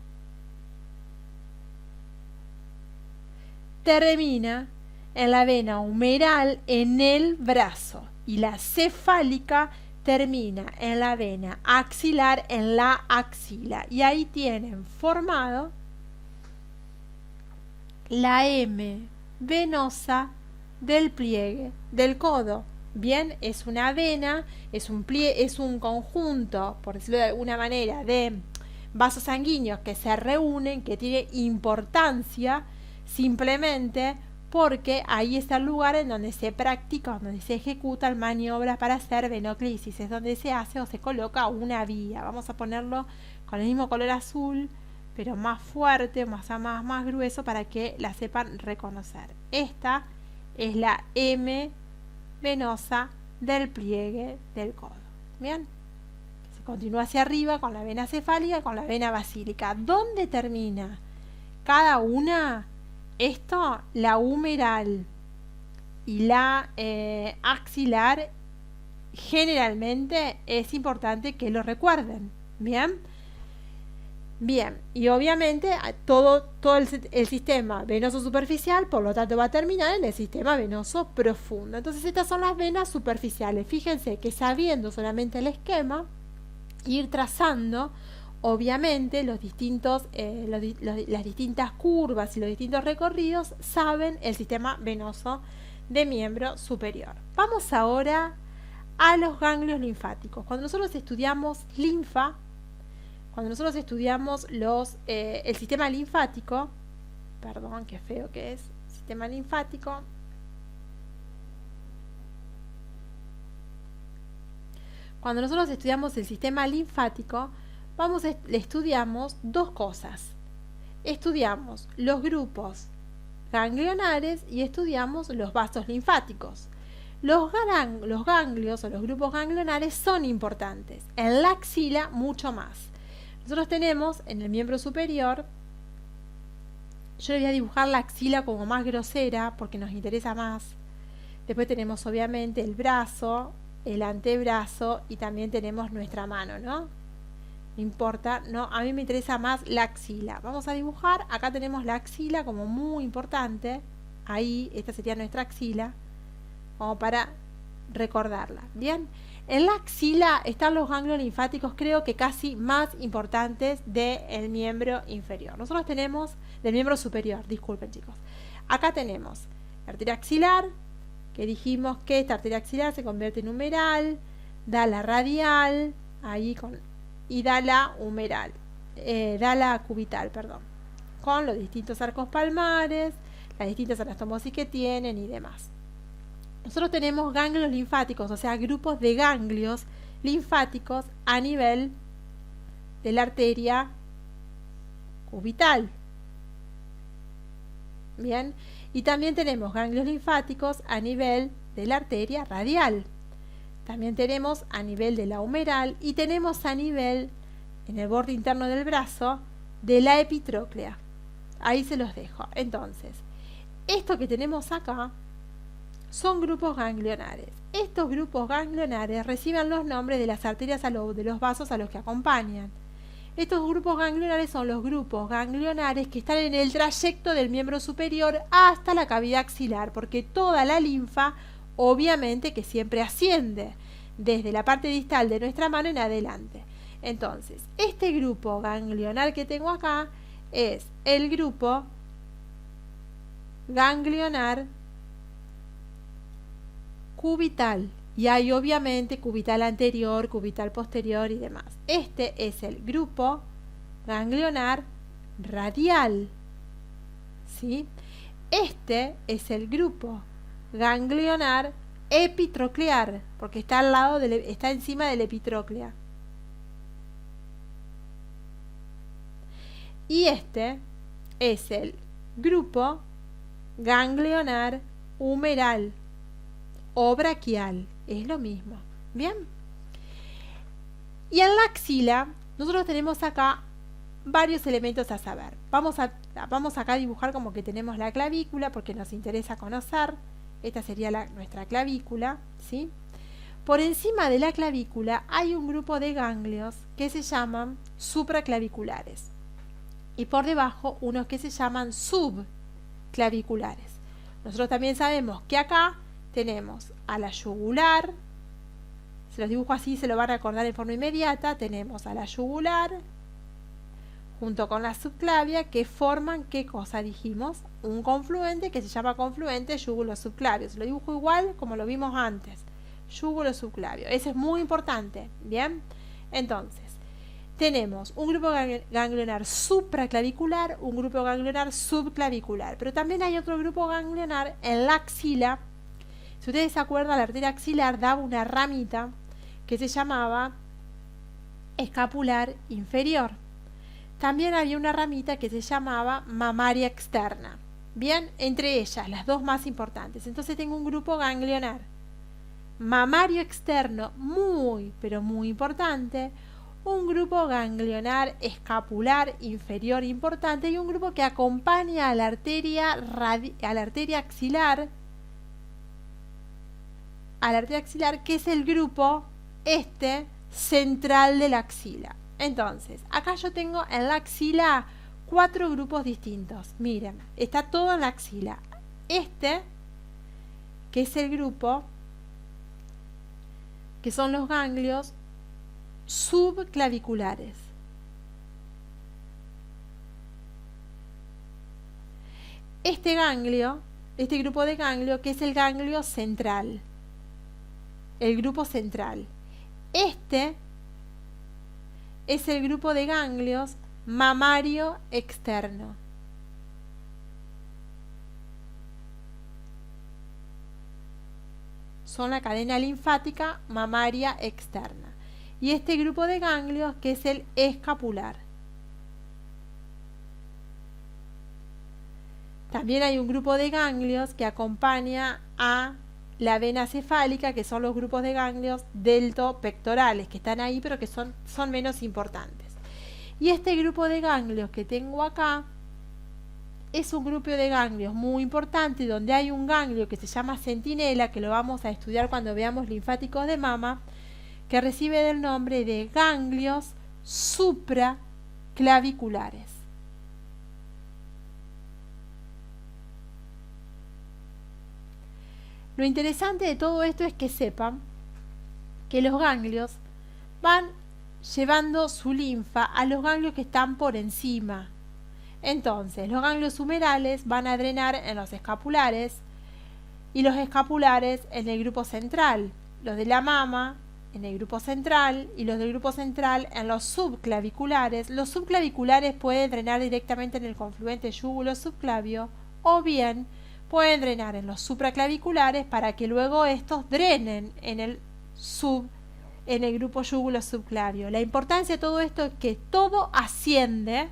termina en la vena humeral en el brazo y la cefálica termina en la vena axilar en la axila y ahí tienen formado la M venosa del pliegue del codo. Bien, es una vena, es un conjunto, por decirlo de alguna manera, de vasos sanguíneos que se reúnen, que tiene importancia simplemente porque ahí está el lugar en donde se practica, donde se ejecutan maniobras para hacer venoclisis, es donde se hace o se coloca una vía. Vamos a ponerlo con el mismo color azul, pero más fuerte, más grueso para que la sepan reconocer. Esta es la M venosa del pliegue del codo. Bien, se continúa hacia arriba con la vena cefálica y con la vena basílica. ¿Dónde termina cada una? Esto, la humeral y la axilar, generalmente es importante que lo recuerden. Bien, bien, y obviamente todo el sistema venoso superficial, por lo tanto va a terminar en el sistema venoso profundo. Entonces estas son las venas superficiales. Fíjense que sabiendo solamente el esquema, ir trazando obviamente los distintos, las distintas curvas y los distintos recorridos, saben el sistema venoso de miembro superior. Vamos ahora a los ganglios linfáticos. Cuando nosotros estudiamos linfa, cuando nosotros estudiamos el sistema linfático, perdón, qué feo que es, sistema linfático, cuando nosotros estudiamos el sistema linfático, estudiamos dos cosas. Estudiamos los grupos ganglionares y estudiamos los vasos linfáticos. Los ganglios o los grupos ganglionares son importantes. En la axila mucho más. Nosotros tenemos en el miembro superior, yo le voy a dibujar la axila como más grosera porque nos interesa más. Después tenemos obviamente el brazo, el antebrazo y también tenemos nuestra mano, ¿no? No importa, no, a mí me interesa más la axila. Vamos a dibujar, acá tenemos la axila como muy importante. Ahí, esta sería nuestra axila, como para recordarla. Bien, en la axila están los ganglios linfáticos, creo que casi más importantes del miembro inferior. Nosotros tenemos, del miembro superior, disculpen chicos. Acá tenemos la arteria axilar, que dijimos que esta arteria axilar se convierte en humeral, da la radial, ahí y da la humeral, da la cubital, perdón, con los distintos arcos palmares, las distintas anastomosis que tienen y demás. Nosotros tenemos ganglios linfáticos, o sea, grupos de ganglios linfáticos a nivel de la arteria cubital. Bien, y también tenemos ganglios linfáticos a nivel de la arteria radial. También tenemos a nivel de la humeral y tenemos a nivel, en el borde interno del brazo, de la epitróclea. Ahí se los dejo. Entonces, esto que tenemos acá son grupos ganglionares. Estos grupos ganglionares reciben los nombres de las arterias de los vasos a los que acompañan. Estos grupos ganglionares son los grupos ganglionares que están en el trayecto del miembro superior hasta la cavidad axilar, porque toda la linfa, obviamente que siempre asciende desde la parte distal de nuestra mano en adelante. Entonces, este grupo ganglionar que tengo acá es el grupo ganglionar cubital. Y hay obviamente cubital anterior, cubital posterior y demás. Este es el grupo ganglionar radial, ¿sí? Este es el grupo ganglionar epitroclear, porque está al lado está encima del epitróclea. Y este es el grupo ganglionar humeral o braquial, es lo mismo. Bien. Y en la axila nosotros tenemos acá varios elementos a saber. Vamos acá a dibujar como que tenemos la clavícula porque nos interesa conocer. Esta sería nuestra clavícula, ¿sí? Por encima de la clavícula hay un grupo de ganglios que se llaman supraclaviculares y por debajo unos que se llaman subclaviculares. Nosotros también sabemos que acá tenemos a la yugular, se los dibujo así, se lo van a acordar en forma inmediata, tenemos a la yugular junto con la subclavia que forman, ¿qué cosa dijimos? Un confluente que se llama confluente yúgulo-subclavio. Se lo dibujo igual como lo vimos antes, yúgulo-subclavio. Eso es muy importante, ¿bien? Entonces, tenemos un grupo ganglionar supraclavicular, un grupo ganglionar subclavicular, pero también hay otro grupo ganglionar en la axila. Si ustedes se acuerdan, la arteria axilar daba una ramita que se llamaba escapular inferior. También había una ramita que se llamaba mamaria externa. Bien, entre ellas, las dos más importantes. Entonces tengo un grupo ganglionar mamario externo muy, pero muy importante, un grupo ganglionar escapular inferior importante y un grupo que acompaña a la arteria axilar, que es el grupo central de la axila. Entonces, acá yo tengo en la axila 4 grupos distintos. Miren, está todo en la axila. Que es el grupo, que son los ganglios subclaviculares. Este grupo de ganglio, que es el ganglio central, el grupo central. Es el grupo de ganglios mamario externo. Son la cadena linfática mamaria externa. Y este grupo de ganglios que es el escapular. También hay un grupo de ganglios que acompaña a la vena cefálica, que son los grupos de ganglios deltopectorales, que están ahí pero que son menos importantes. Y este grupo de ganglios que tengo acá es un grupo de ganglios muy importante, donde hay un ganglio que se llama centinela, que lo vamos a estudiar cuando veamos linfáticos de mama, que recibe del nombre de ganglios supraclaviculares. Lo interesante de todo esto es que sepan que los ganglios van llevando su linfa a los ganglios que están por encima. Entonces, los ganglios humerales van a drenar en los escapulares y los escapulares en el grupo central, los de la mama en el grupo central y los del grupo central en los subclaviculares. Los subclaviculares pueden drenar directamente en el confluente yúgulo-subclavio o bien pueden drenar en los supraclaviculares para que luego estos drenen en el grupo yúgulo-subclavio. La importancia de todo esto es que todo asciende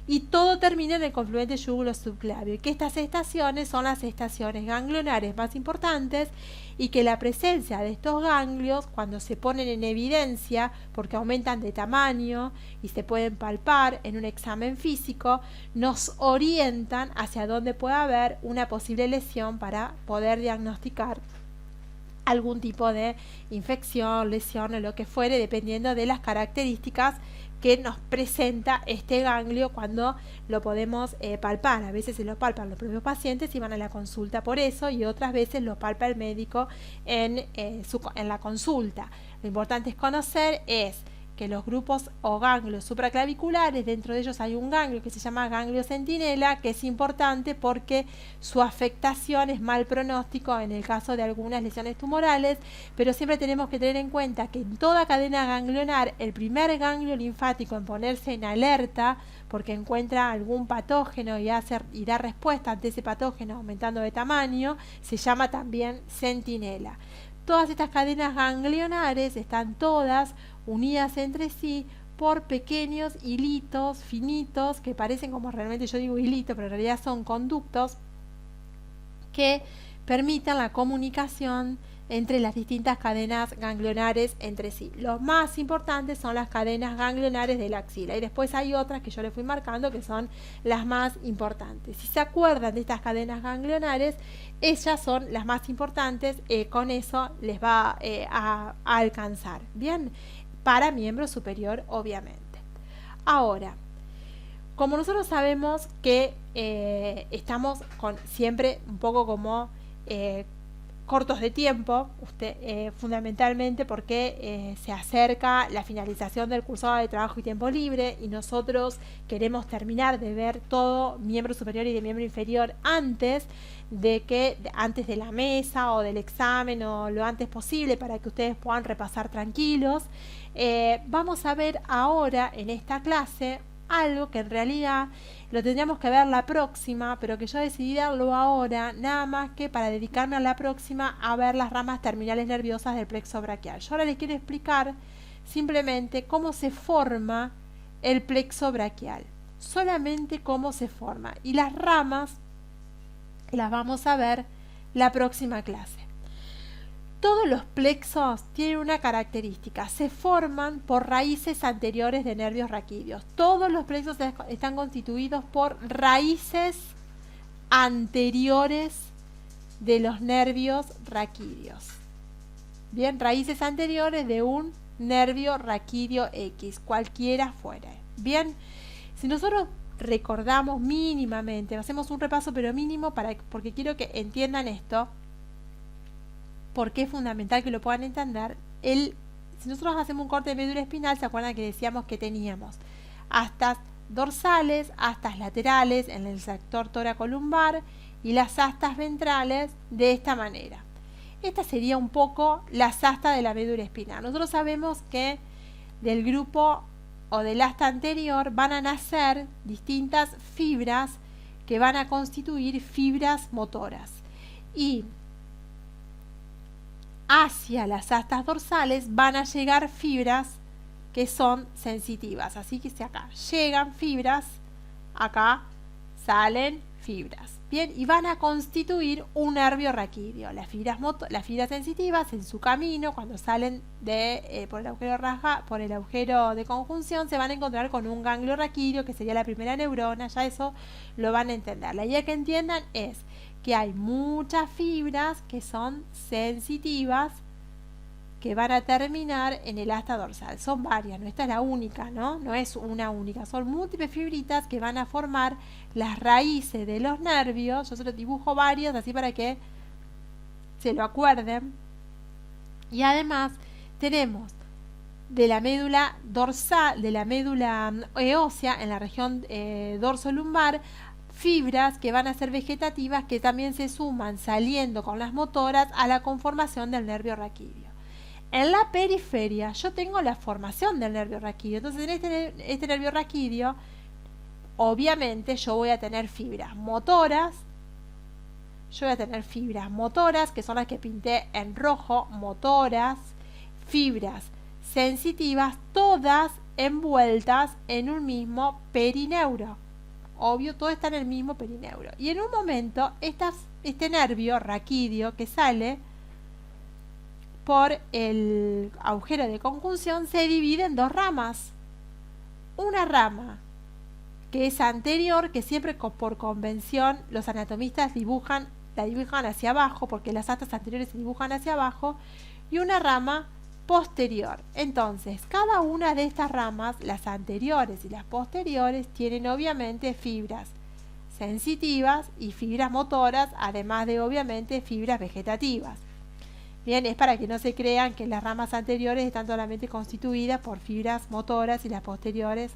y todo termina en el confluente yúgulo-subclavio, y que estas estaciones son las estaciones ganglionares más importantes, y que la presencia de estos ganglios, cuando se ponen en evidencia porque aumentan de tamaño y se pueden palpar en un examen físico, nos orientan hacia dónde puede haber una posible lesión para poder diagnosticar algún tipo de infección, lesión o lo que fuere, dependiendo de las características que nos presenta este ganglio cuando lo podemos palpar. A veces se lo palpan los propios pacientes y van a la consulta por eso, y otras veces lo palpa el médico en la consulta. Lo importante es conocer que los grupos o ganglios supraclaviculares, dentro de ellos hay un ganglio que se llama ganglio centinela, que es importante porque su afectación es mal pronóstico en el caso de algunas lesiones tumorales, pero siempre tenemos que tener en cuenta que en toda cadena ganglionar, el primer ganglio linfático en ponerse en alerta porque encuentra algún patógeno y da respuesta ante ese patógeno aumentando de tamaño, se llama también centinela. Todas estas cadenas ganglionares están todas unidas entre sí por pequeños hilitos finitos que parecen, como realmente yo digo hilito, pero en realidad son conductos que permitan la comunicación entre las distintas cadenas ganglionares entre sí. Los más importantes son las cadenas ganglionares de la axila, y después hay otras que yo les fui marcando que son las más importantes. Si se acuerdan de estas cadenas ganglionares, ellas son las más importantes, con eso les va a alcanzar. Bien, para miembro superior, obviamente. Ahora, como nosotros sabemos que estamos siempre un poco como cortos de tiempo, fundamentalmente porque se acerca la finalización del cursado de trabajo y tiempo libre, y nosotros queremos terminar de ver todo miembro superior y de miembro inferior antes de la mesa o del examen, o lo antes posible, para que ustedes puedan repasar tranquilos. Vamos a ver ahora en esta clase algo que en realidad lo tendríamos que ver la próxima, pero que yo decidí darlo ahora, nada más que para dedicarme a la próxima a ver las ramas terminales nerviosas del plexo braquial. Yo ahora les quiero explicar simplemente cómo se forma el plexo braquial, solamente cómo se forma, y las ramas las vamos a ver la próxima clase. Todos los plexos tienen una característica: se forman por raíces anteriores de nervios raquídeos. Todos los plexos están constituidos por raíces anteriores de los nervios raquídeos. Bien, raíces anteriores de un nervio raquídeo X, cualquiera fuera. Bien, si nosotros recordamos mínimamente, hacemos un repaso pero mínimo porque quiero que entiendan esto, porque es fundamental que lo puedan entender. Si nosotros hacemos un corte de médula espinal, ¿se acuerdan que decíamos que teníamos astas dorsales, astas laterales en el sector toracolumbar y las astas ventrales de esta manera? Esta sería un poco las astas de la médula espinal. Nosotros sabemos que del grupo o del asta anterior van a nacer distintas fibras que van a constituir fibras motoras, y hacia las astas dorsales van a llegar fibras que son sensitivas. Así que si acá llegan fibras, acá salen fibras. Bien, y van a constituir un nervio raquídeo. Las fibras sensitivas en su camino, cuando salen por el agujero de conjunción, se van a encontrar con un ganglio raquídeo, que sería la primera neurona. Ya eso lo van a entender. La idea que entiendan es que hay muchas fibras que son sensitivas que van a terminar en el asta dorsal. Son varias, no esta es la única, no es una única, son múltiples fibritas que van a formar las raíces de los nervios. Yo se los dibujo varios así para que se lo acuerden. Y además tenemos de la médula dorsal, de la médula ósea en la región dorsolumbar, fibras que van a ser vegetativas, que también se suman saliendo con las motoras a la conformación del nervio raquídeo. En la periferia yo tengo la formación del nervio raquídeo. Entonces en este nervio raquídeo, obviamente yo voy a tener fibras motoras. Yo voy a tener fibras motoras, que son las que pinté en rojo, motoras, fibras sensitivas, todas envueltas en un mismo perineuro. Obvio, todo está en el mismo perineuro. Y en un momento, este nervio raquídeo que sale por el agujero de conjunción se divide en dos ramas. Una rama que es anterior, que siempre por convención los anatomistas dibujan la dibujan hacia abajo, porque las astas anteriores se dibujan hacia abajo, y una rama posterior. Entonces, cada una de estas ramas, las anteriores y las posteriores, tienen obviamente fibras sensitivas y fibras motoras, además de obviamente fibras vegetativas. Bien, es para que no se crean que las ramas anteriores están solamente constituidas por fibras motoras y las posteriores,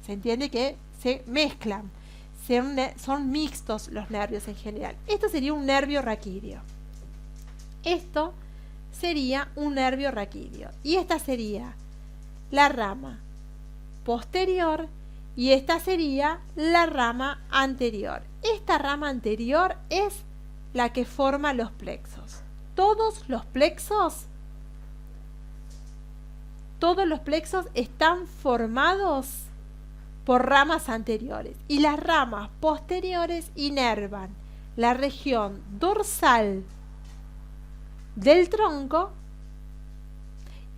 se entiende que se mezclan, son mixtos los nervios en general. Esto sería un nervio raquídeo. Esto sería un nervio raquídeo. Y esta sería la rama posterior y esta sería la rama anterior. Esta rama anterior es la que forma los plexos. Todos los plexos están formados por ramas anteriores y las ramas posteriores inervan la región dorsal del tronco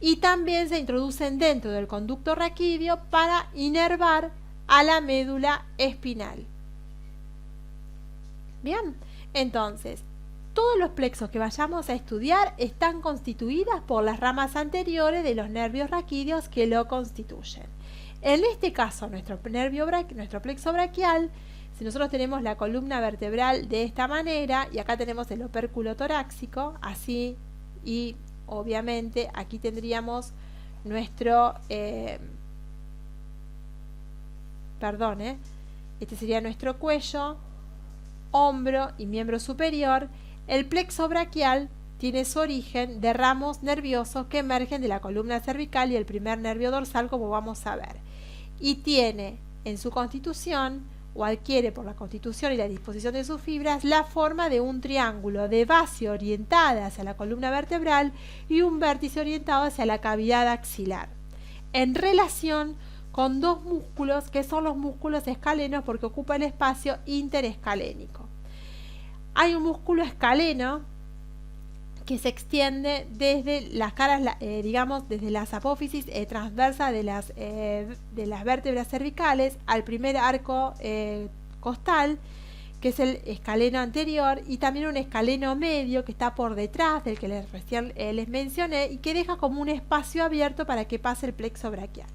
y también se introducen dentro del conducto raquídeo para inervar a la médula espinal. Bien, entonces todos los plexos que vayamos a estudiar están constituidas por las ramas anteriores de los nervios raquídeos que lo constituyen. En este caso, nuestro plexo braquial, si nosotros tenemos la columna vertebral de esta manera, y acá tenemos el opérculo torácico, así, y obviamente aquí tendríamos nuestro, este sería nuestro cuello, hombro y miembro superior. El plexo braquial tiene su origen de ramos nerviosos que emergen de la columna cervical y el primer nervio dorsal, como vamos a ver. Y tiene en su constitución, o adquiere por la constitución y la disposición de sus fibras, la forma de un triángulo de base orientada hacia la columna vertebral y un vértice orientado hacia la cavidad axilar, en relación con dos músculos que son los músculos escalenos porque ocupa el espacio interescalénico. Hay un músculo escaleno que se extiende desde las caras, desde las apófisis transversas de las vértebras cervicales al primer arco costal, que es el escaleno anterior, y también un escaleno medio que está por detrás del que recién les mencioné y que deja como un espacio abierto para que pase el plexo braquial.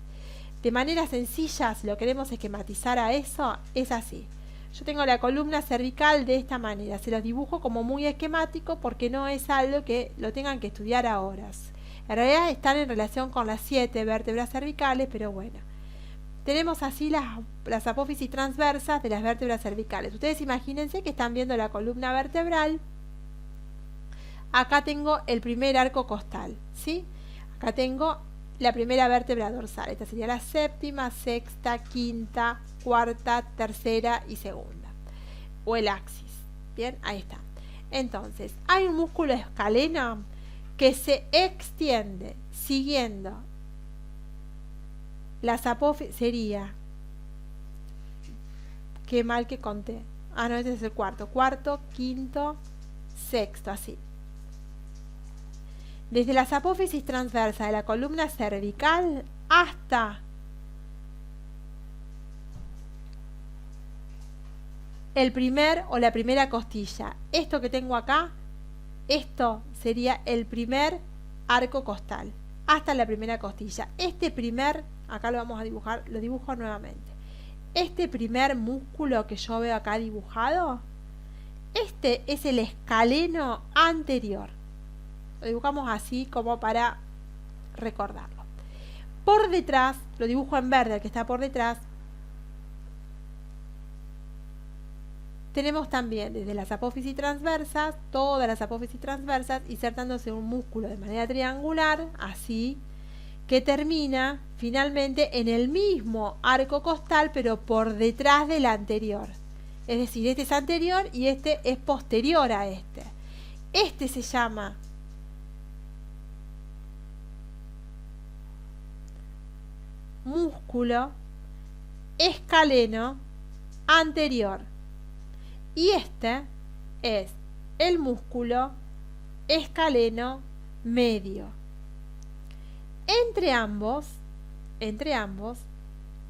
De manera sencilla, si lo queremos esquematizar a eso, es así. Yo tengo la columna cervical de esta manera, se los dibujo como muy esquemático porque no es algo que lo tengan que estudiar a horas. En realidad están en relación con las 7 vértebras cervicales, pero bueno. Tenemos así las apófisis transversas de las vértebras cervicales. Ustedes imagínense que están viendo la columna vertebral. Acá tengo el primer arco costal, ¿sí? Acá tengo la primera vértebra dorsal. Esta sería la séptima, sexta, quinta, cuarta, tercera y segunda, o el axis. Bien, ahí está. Entonces, hay un músculo escaleno que se extiende siguiendo las apófisis. Sería, qué mal que conté. No, este es el cuarto, quinto, sexto, así. Desde las apófisis transversas de la columna cervical hasta el primer o la primera costilla. Esto que tengo acá, esto sería el primer arco costal, hasta la primera costilla. Este primer, acá lo vamos a dibujar, lo dibujo nuevamente. Este primer músculo que yo veo acá dibujado, este es el escaleno anterior. Lo dibujamos así como para recordarlo. Por detrás, lo dibujo en verde, el que está por detrás, tenemos también desde las apófisis transversas, todas las apófisis transversas, insertándose un músculo de manera triangular, así, que termina finalmente en el mismo arco costal, pero por detrás del anterior. Es decir, este es anterior y este es posterior a este. Este se llama músculo escaleno anterior. Y este es el músculo escaleno medio. Entre ambos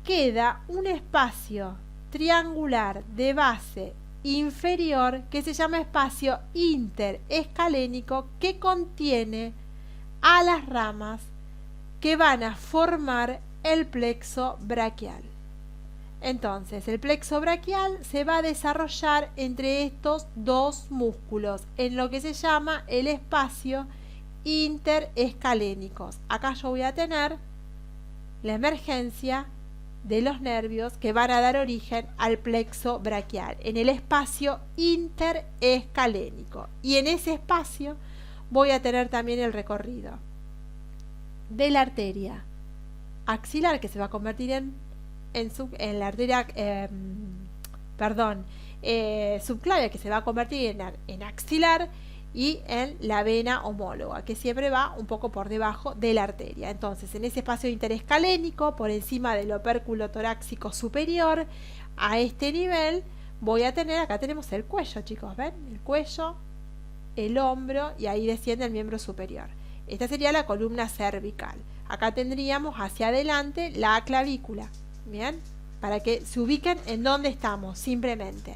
queda un espacio triangular de base inferior que se llama espacio interescalénico, que contiene a las ramas que van a formar el plexo braquial. Entonces, el plexo braquial se va a desarrollar entre estos dos músculos, en lo que se llama el espacio interescalénicos. Acá yo voy a tener la emergencia de los nervios que van a dar origen al plexo braquial, en el espacio interescalénico. Y en ese espacio voy a tener también el recorrido de la arteria axilar, que se va a convertir en la arteria subclavia, que se va a convertir en axilar, y en la vena homóloga, que siempre va un poco por debajo de la arteria. Entonces, en ese espacio interescalénico, por encima del opérculo torácico superior, a este nivel voy a tener, acá tenemos el cuello, chicos, ¿ven? El cuello, el hombro, y ahí desciende el miembro superior. Esta sería la columna cervical. Acá tendríamos hacia adelante la clavícula, ¿bien? Para que se ubiquen en dónde estamos, simplemente.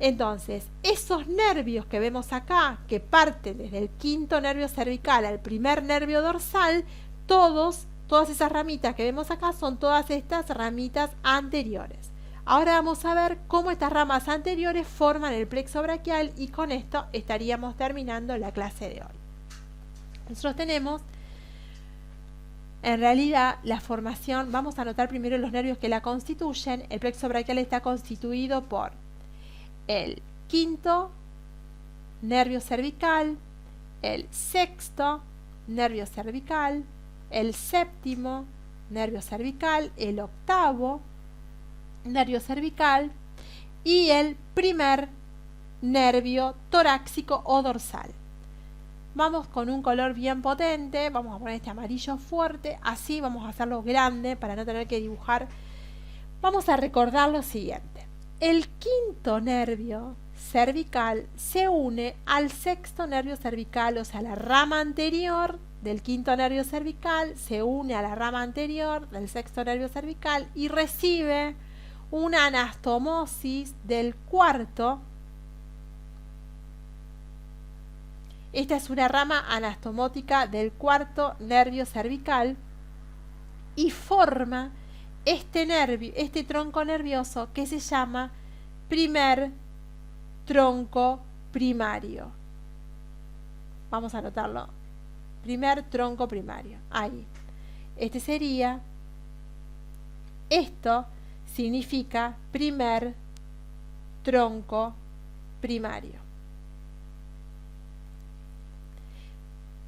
Entonces, esos nervios que vemos acá, que parten desde el quinto nervio cervical al primer nervio dorsal, todas esas ramitas que vemos acá son todas estas ramitas anteriores. Ahora vamos a ver cómo estas ramas anteriores forman el plexo braquial, y con esto estaríamos terminando la clase de hoy. Nosotros tenemos, en realidad, la formación, vamos a anotar primero los nervios que la constituyen. El plexo braquial está constituido por el quinto nervio cervical, el sexto nervio cervical, el séptimo nervio cervical, el octavo nervio cervical y el primer nervio torácico o dorsal. Vamos con un color bien potente, vamos a poner este amarillo fuerte, así vamos a hacerlo grande para no tener que dibujar. Vamos a recordar lo siguiente. El quinto nervio cervical se une al sexto nervio cervical, o sea, la rama anterior del quinto nervio cervical se une a la rama anterior del sexto nervio cervical y recibe una anastomosis del cuarto. Esta es una rama anastomótica del cuarto nervio cervical y forma este tronco nervioso que se llama primer tronco primario. Vamos a anotarlo. Primer tronco primario. Ahí. Esto significa primer tronco primario.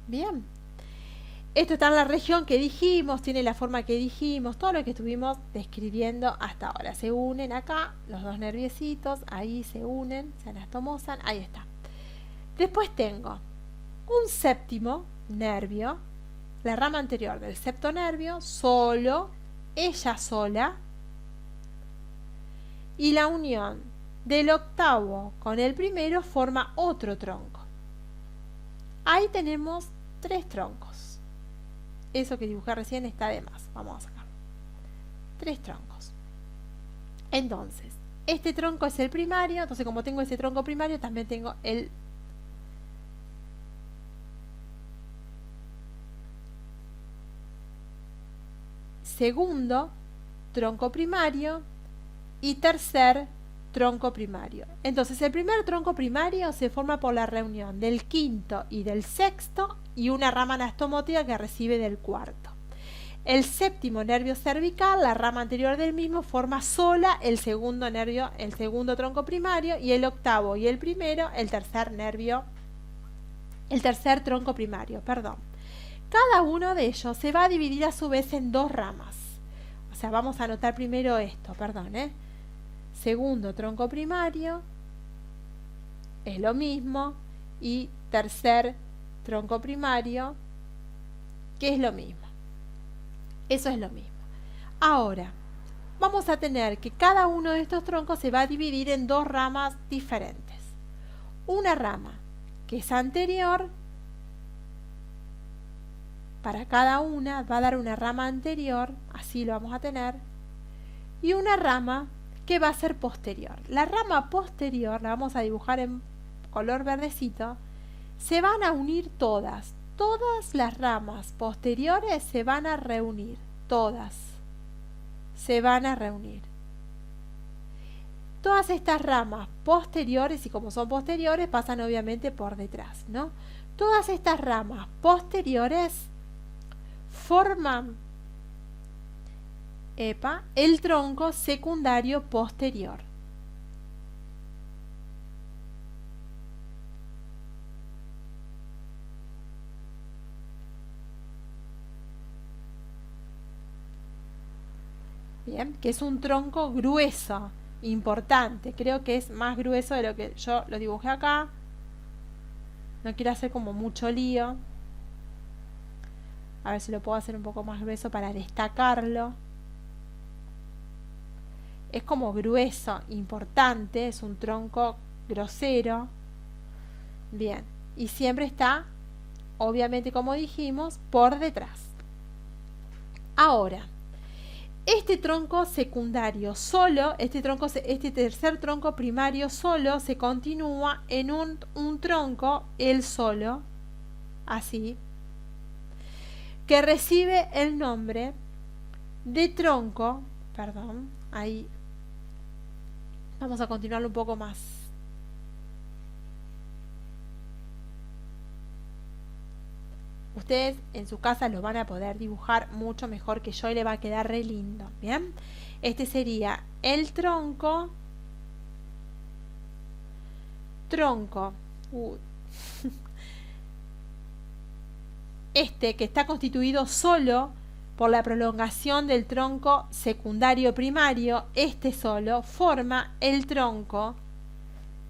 Bien. Esto está en la región que dijimos, tiene la forma que dijimos, todo lo que estuvimos describiendo hasta ahora. Se unen acá los dos nerviecitos, ahí se unen, se anastomosan, ahí está. Después tengo un séptimo nervio, la rama anterior del septo nervio, ella sola, y la unión del octavo con el primero forma otro tronco. Ahí tenemos 3 troncos. Eso que dibujé recién está de más. Vamos a sacar 3 troncos. Entonces, este tronco es el primario. Entonces, como tengo ese tronco primario, también tengo el segundo tronco primario y tercer tronco primario. Entonces, el primer tronco primario se forma por la reunión del quinto y del sexto y una rama anastomótica que recibe del cuarto. El séptimo nervio cervical, la rama anterior del mismo, forma sola el segundo tronco primario, y el octavo y el primero el tercer tronco primario, perdón. Cada uno de ellos se va a dividir a su vez en 2 ramas. O sea, vamos a anotar primero esto, segundo tronco primario es lo mismo, y tercer tronco primario, que es lo mismo. Eso es lo mismo. Ahora, vamos a tener que cada uno de estos troncos se va a dividir en 2 ramas diferentes. Una rama que es anterior, para cada una va a dar una rama anterior, así lo vamos a tener, y una rama que va a ser posterior. La rama posterior, la vamos a dibujar en color verdecito, se van a unir todas. Todas las ramas posteriores se van a reunir. Todas se van a reunir. Todas estas ramas posteriores, y como son posteriores, pasan obviamente por detrás, ¿no? Todas estas ramas posteriores forman el tronco secundario posterior. Bien, que es un tronco grueso, importante. Creo que es más grueso de lo que yo lo dibujé acá. No quiero hacer como mucho lío. A ver si lo puedo hacer un poco más grueso para destacarlo. Es como grueso, importante, es un tronco grosero. Bien, y siempre está, obviamente como dijimos, por detrás. Ahora, este tronco secundario solo, este tercer tronco primario solo se continúa en un tronco, él solo, así, que recibe el nombre de tronco, perdón, ahí vamos a continuarlo un poco más. Ustedes en su casa lo van a poder dibujar mucho mejor que yo y le va a quedar re lindo, ¿bien? Este sería el tronco. Este que está constituido solo por la prolongación del tronco secundario primario, este solo forma el tronco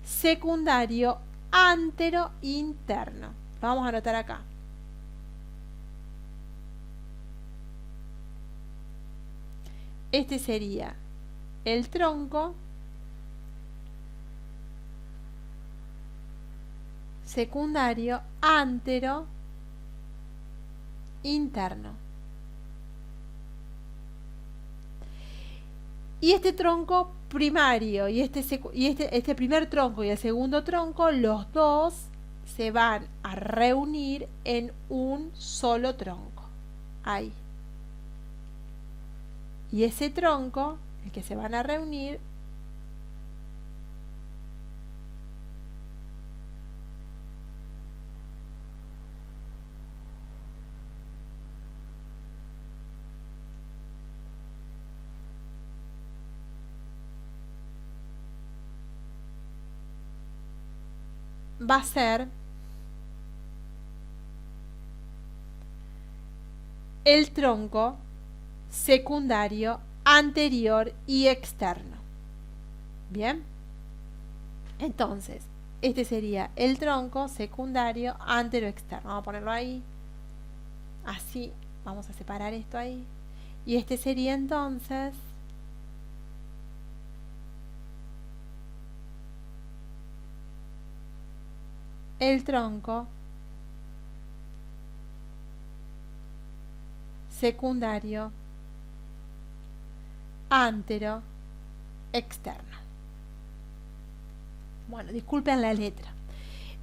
secundario antero interno. Lo vamos a anotar acá. Este sería el tronco secundario antero interno. Y este tronco primario y este primer tronco y el segundo tronco, los dos se van a reunir en un solo tronco. Ahí. Y ese tronco, el que se van a reunir, va a ser el tronco secundario anterior y externo. Bien, entonces este sería el tronco secundario anterior externo. Vamos a ponerlo ahí, así, vamos a separar esto ahí, y este sería entonces el tronco secundario antero externo. Bueno, disculpen la letra.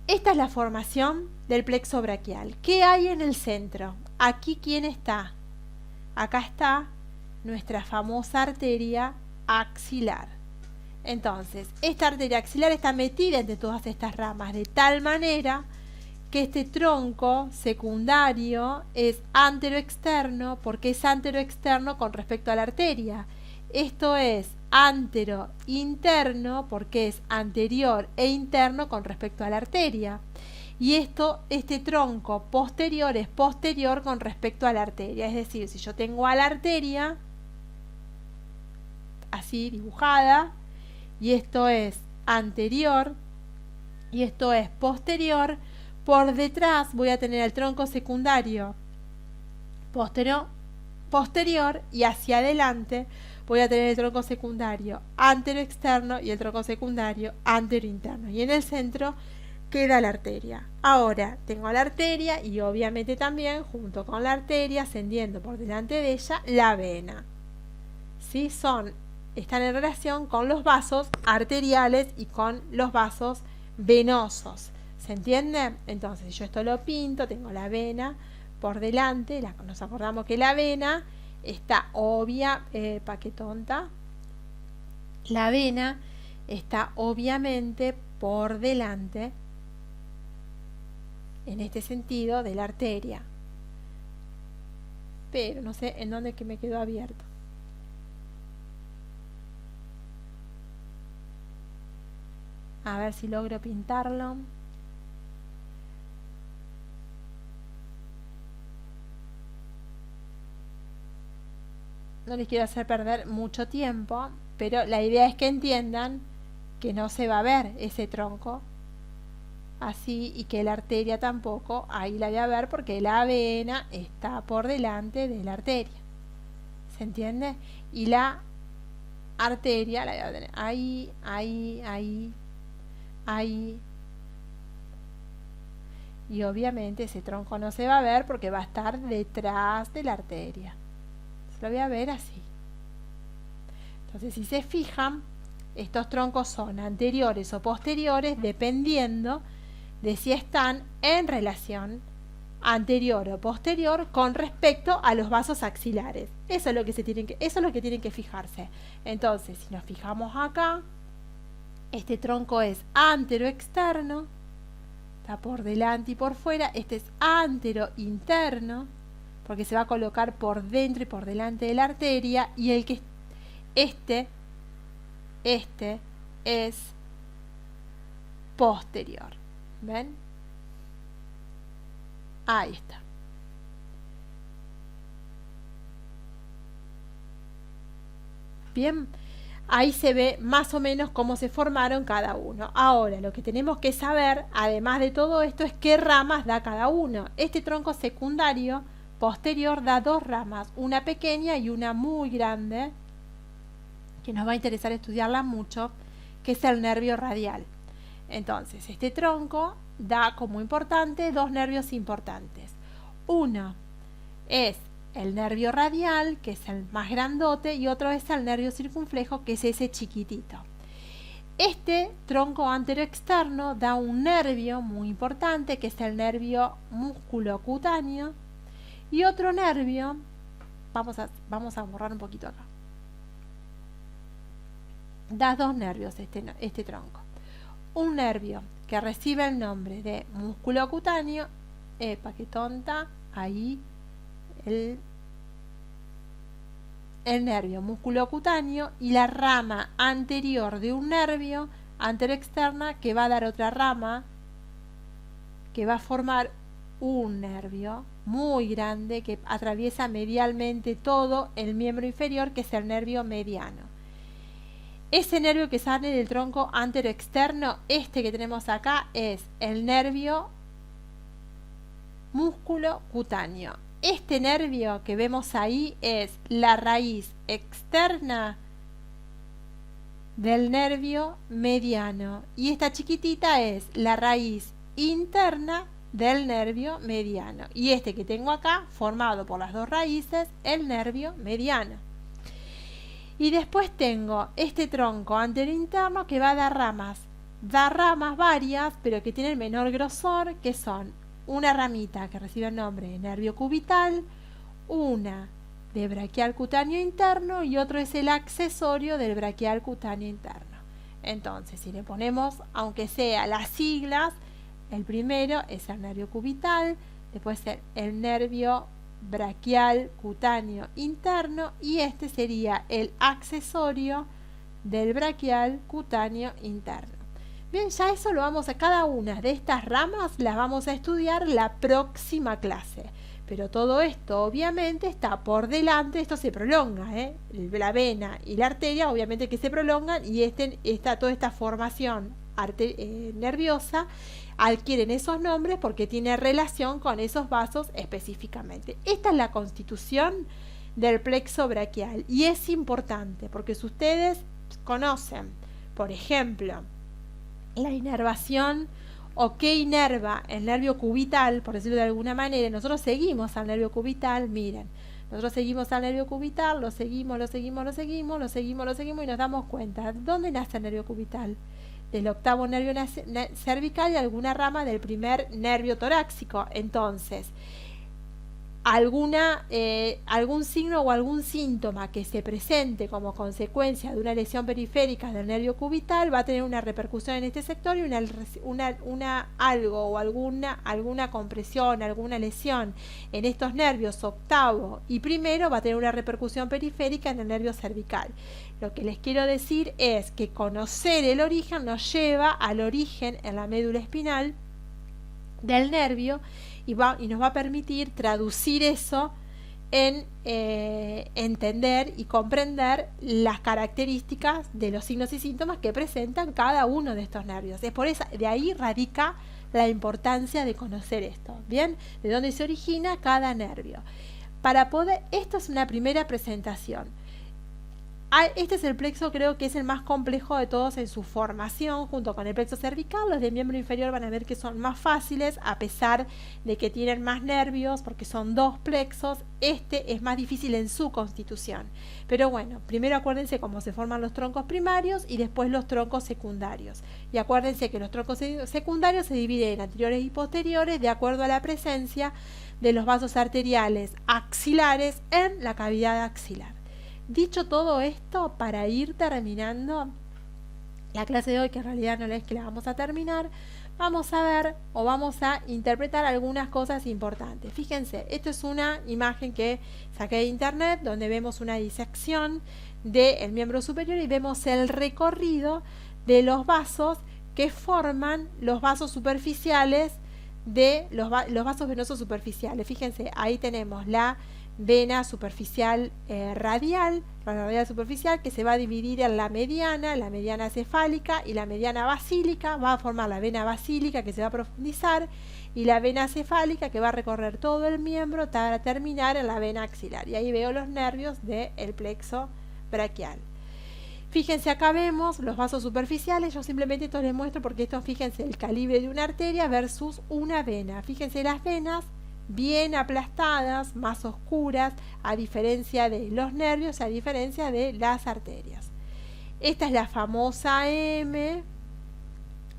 Esta es la formación del plexo braquial. ¿Qué hay en el centro? Aquí, ¿quién está? Acá está nuestra famosa arteria axilar. Entonces, esta arteria axilar está metida entre todas estas ramas de tal manera que este tronco secundario es antero-externo porque es antero-externo con respecto a la arteria. Esto es antero-interno porque es anterior e interno con respecto a la arteria. Y este tronco posterior es posterior con respecto a la arteria. Es decir, si yo tengo a la arteria así dibujada, y esto es anterior y esto es posterior, por detrás voy a tener el tronco secundario posterior y hacia adelante voy a tener el tronco secundario antero-externo y el tronco secundario antero-interno. Y en el centro queda la arteria. Ahora tengo la arteria y obviamente también junto con la arteria, ascendiendo por delante de ella, la vena. ¿Sí? Son están en relación con los vasos arteriales y con los vasos venosos. ¿Se entiende? Entonces, si yo esto lo pinto, tengo la vena por delante, nos acordamos que la vena está obvia, pa' qué tonta, la vena está obviamente por delante, en este sentido, de la arteria. Pero no sé en dónde que me quedó abierto. A ver si logro pintarlo. No les quiero hacer perder mucho tiempo, pero la idea es que entiendan que no se va a ver ese tronco así y que la arteria tampoco, ahí la voy a ver porque la vena está por delante de la arteria. ¿Se entiende? Y la arteria la voy a tener ahí, ahí, ahí, ahí. Y obviamente ese tronco no se va a ver porque va a estar detrás de la arteria. Se lo voy a ver así. Entonces, si se fijan, estos troncos son anteriores o posteriores dependiendo de si están en relación anterior o posterior con respecto a los vasos axilares. Eso es lo que tienen que fijarse. Entonces, si nos fijamos acá, este tronco es antero-externo, está por delante y por fuera. Este es antero-interno, porque se va a colocar por dentro y por delante de la arteria. Y el que este es posterior. ¿Ven? Ahí está. Bien, ahí se ve más o menos cómo se formaron cada uno. Ahora, lo que tenemos que saber, además de todo esto, es qué ramas da cada uno. Este tronco secundario posterior da dos ramas, una pequeña y una muy grande, que nos va a interesar estudiarla mucho, que es el nervio radial. Entonces, este tronco da como importante dos nervios importantes. Uno es el nervio radial, que es el más grandote, y otro es el nervio circunflejo, que es ese chiquitito. Este tronco anteroexterno da un nervio muy importante, que es el nervio musculocutáneo, y otro nervio, vamos a borrar un poquito acá. Da dos nervios este tronco. Un nervio que recibe el nombre de músculo cutáneo, epa, qué tonta, ahí el nervio músculo cutáneo, y la rama anterior de un nervio anteroexterna que va a dar otra rama que va a formar un nervio muy grande que atraviesa medialmente todo el miembro inferior, que es el nervio mediano. Ese nervio que sale del tronco anteroexterno, este que tenemos acá, es el nervio músculo cutáneo. Este nervio que vemos ahí es la raíz externa del nervio mediano, y esta chiquitita es la raíz interna del nervio mediano, y este que tengo acá, formado por las dos raíces, el nervio mediano. Y después tengo este tronco anterointerno que va a dar ramas. Da ramas varias, pero que tienen menor grosor, que son una ramita que recibe el nombre de nervio cubital, una de braquial cutáneo interno y otro es el accesorio del braquial cutáneo interno. Entonces, si le ponemos, aunque sea las siglas, el primero es el nervio cubital, después el nervio braquial cutáneo interno, y este sería el accesorio del braquial cutáneo interno. Bien, ya eso lo vamos a, cada una de estas ramas las vamos a estudiar la próxima clase, pero todo esto obviamente está por delante, esto se prolonga, la vena y la arteria obviamente que se prolongan, y toda esta formación nerviosa adquieren esos nombres porque tiene relación con esos vasos específicamente. Esta es la constitución del plexo braquial, y es importante porque si ustedes conocen, por ejemplo, la inervación o qué inerva el nervio cubital, por decirlo de alguna manera, nosotros seguimos al nervio cubital, miren, Nosotros seguimos al nervio cubital, lo seguimos y nos damos cuenta. ¿Dónde nace el nervio cubital? Del octavo nervio cervical y alguna rama del primer nervio torácico. Entonces, algún signo o algún síntoma que se presente como consecuencia de una lesión periférica del nervio cubital va a tener una repercusión en este sector y alguna compresión, alguna lesión en estos nervios octavo y primero va a tener una repercusión periférica en el nervio cervical. Lo que les quiero decir es que conocer el origen nos lleva al origen en la médula espinal del nervio y nos va a permitir traducir eso en entender y comprender las características de los signos y síntomas que presentan cada uno de estos nervios. De ahí radica la importancia de conocer esto, ¿bien? De dónde se origina cada nervio. Esto es una primera presentación. Este es el plexo, creo que es el más complejo de todos en su formación, junto con el plexo cervical. Los de miembro inferior van a ver que son más fáciles, a pesar de que tienen más nervios, porque son dos plexos. Este es más difícil en su constitución. Pero bueno, primero acuérdense cómo se forman los troncos primarios y después los troncos secundarios. Y acuérdense que los troncos secundarios se dividen en anteriores y posteriores de acuerdo a la presencia de los vasos arteriales axilares en la cavidad axilar. Dicho todo esto, para ir terminando la clase de hoy, que en realidad no es que la vamos a terminar, vamos a ver o vamos a interpretar algunas cosas importantes. Fíjense, esto es una imagen que saqué de internet donde vemos una disección del miembro superior y vemos el recorrido de los vasos que forman los vasos superficiales de los vasos venosos superficiales. Fíjense, ahí tenemos la vena superficial radial superficial, que se va a dividir en la mediana cefálica y la mediana basílica. Va a formar la vena basílica, que se va a profundizar, y la vena cefálica, que va a recorrer todo el miembro para terminar en la vena axilar. Y ahí veo los nervios del plexo braquial. Fíjense, acá vemos los vasos superficiales. Yo simplemente esto les muestro porque esto, fíjense, el calibre de una arteria versus una vena. Fíjense, las venas bien aplastadas, más oscuras, a diferencia de los nervios, a diferencia de las arterias. Esta es la famosa M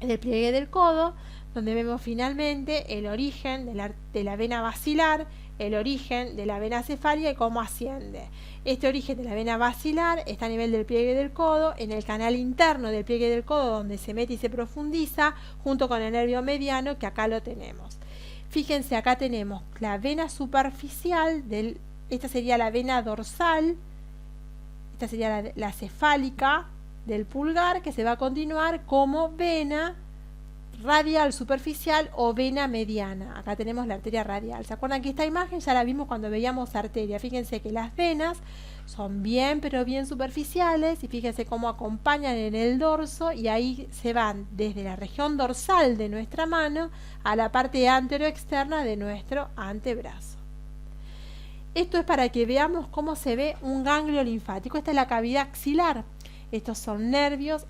del pliegue del codo, donde vemos finalmente el origen de la vena basilar, el origen de la vena cefálica y cómo asciende. Este origen de la vena basilar está a nivel del pliegue del codo, en el canal interno del pliegue del codo, donde se mete y se profundiza, junto con el nervio mediano, que acá lo tenemos. Fíjense, acá tenemos la vena superficial, esta sería la vena dorsal, esta sería la cefálica del pulgar, que se va a continuar como vena radial superficial o vena mediana. Acá tenemos la arteria radial. ¿Se acuerdan que esta imagen ya la vimos cuando veíamos arteria? Fíjense que las venas son bien pero bien superficiales y fíjense cómo acompañan en el dorso y ahí se van desde la región dorsal de nuestra mano a la parte anteroexterna de nuestro antebrazo. Esto es para que veamos cómo se ve un ganglio linfático. Esta es la cavidad axilar. Estos son nervios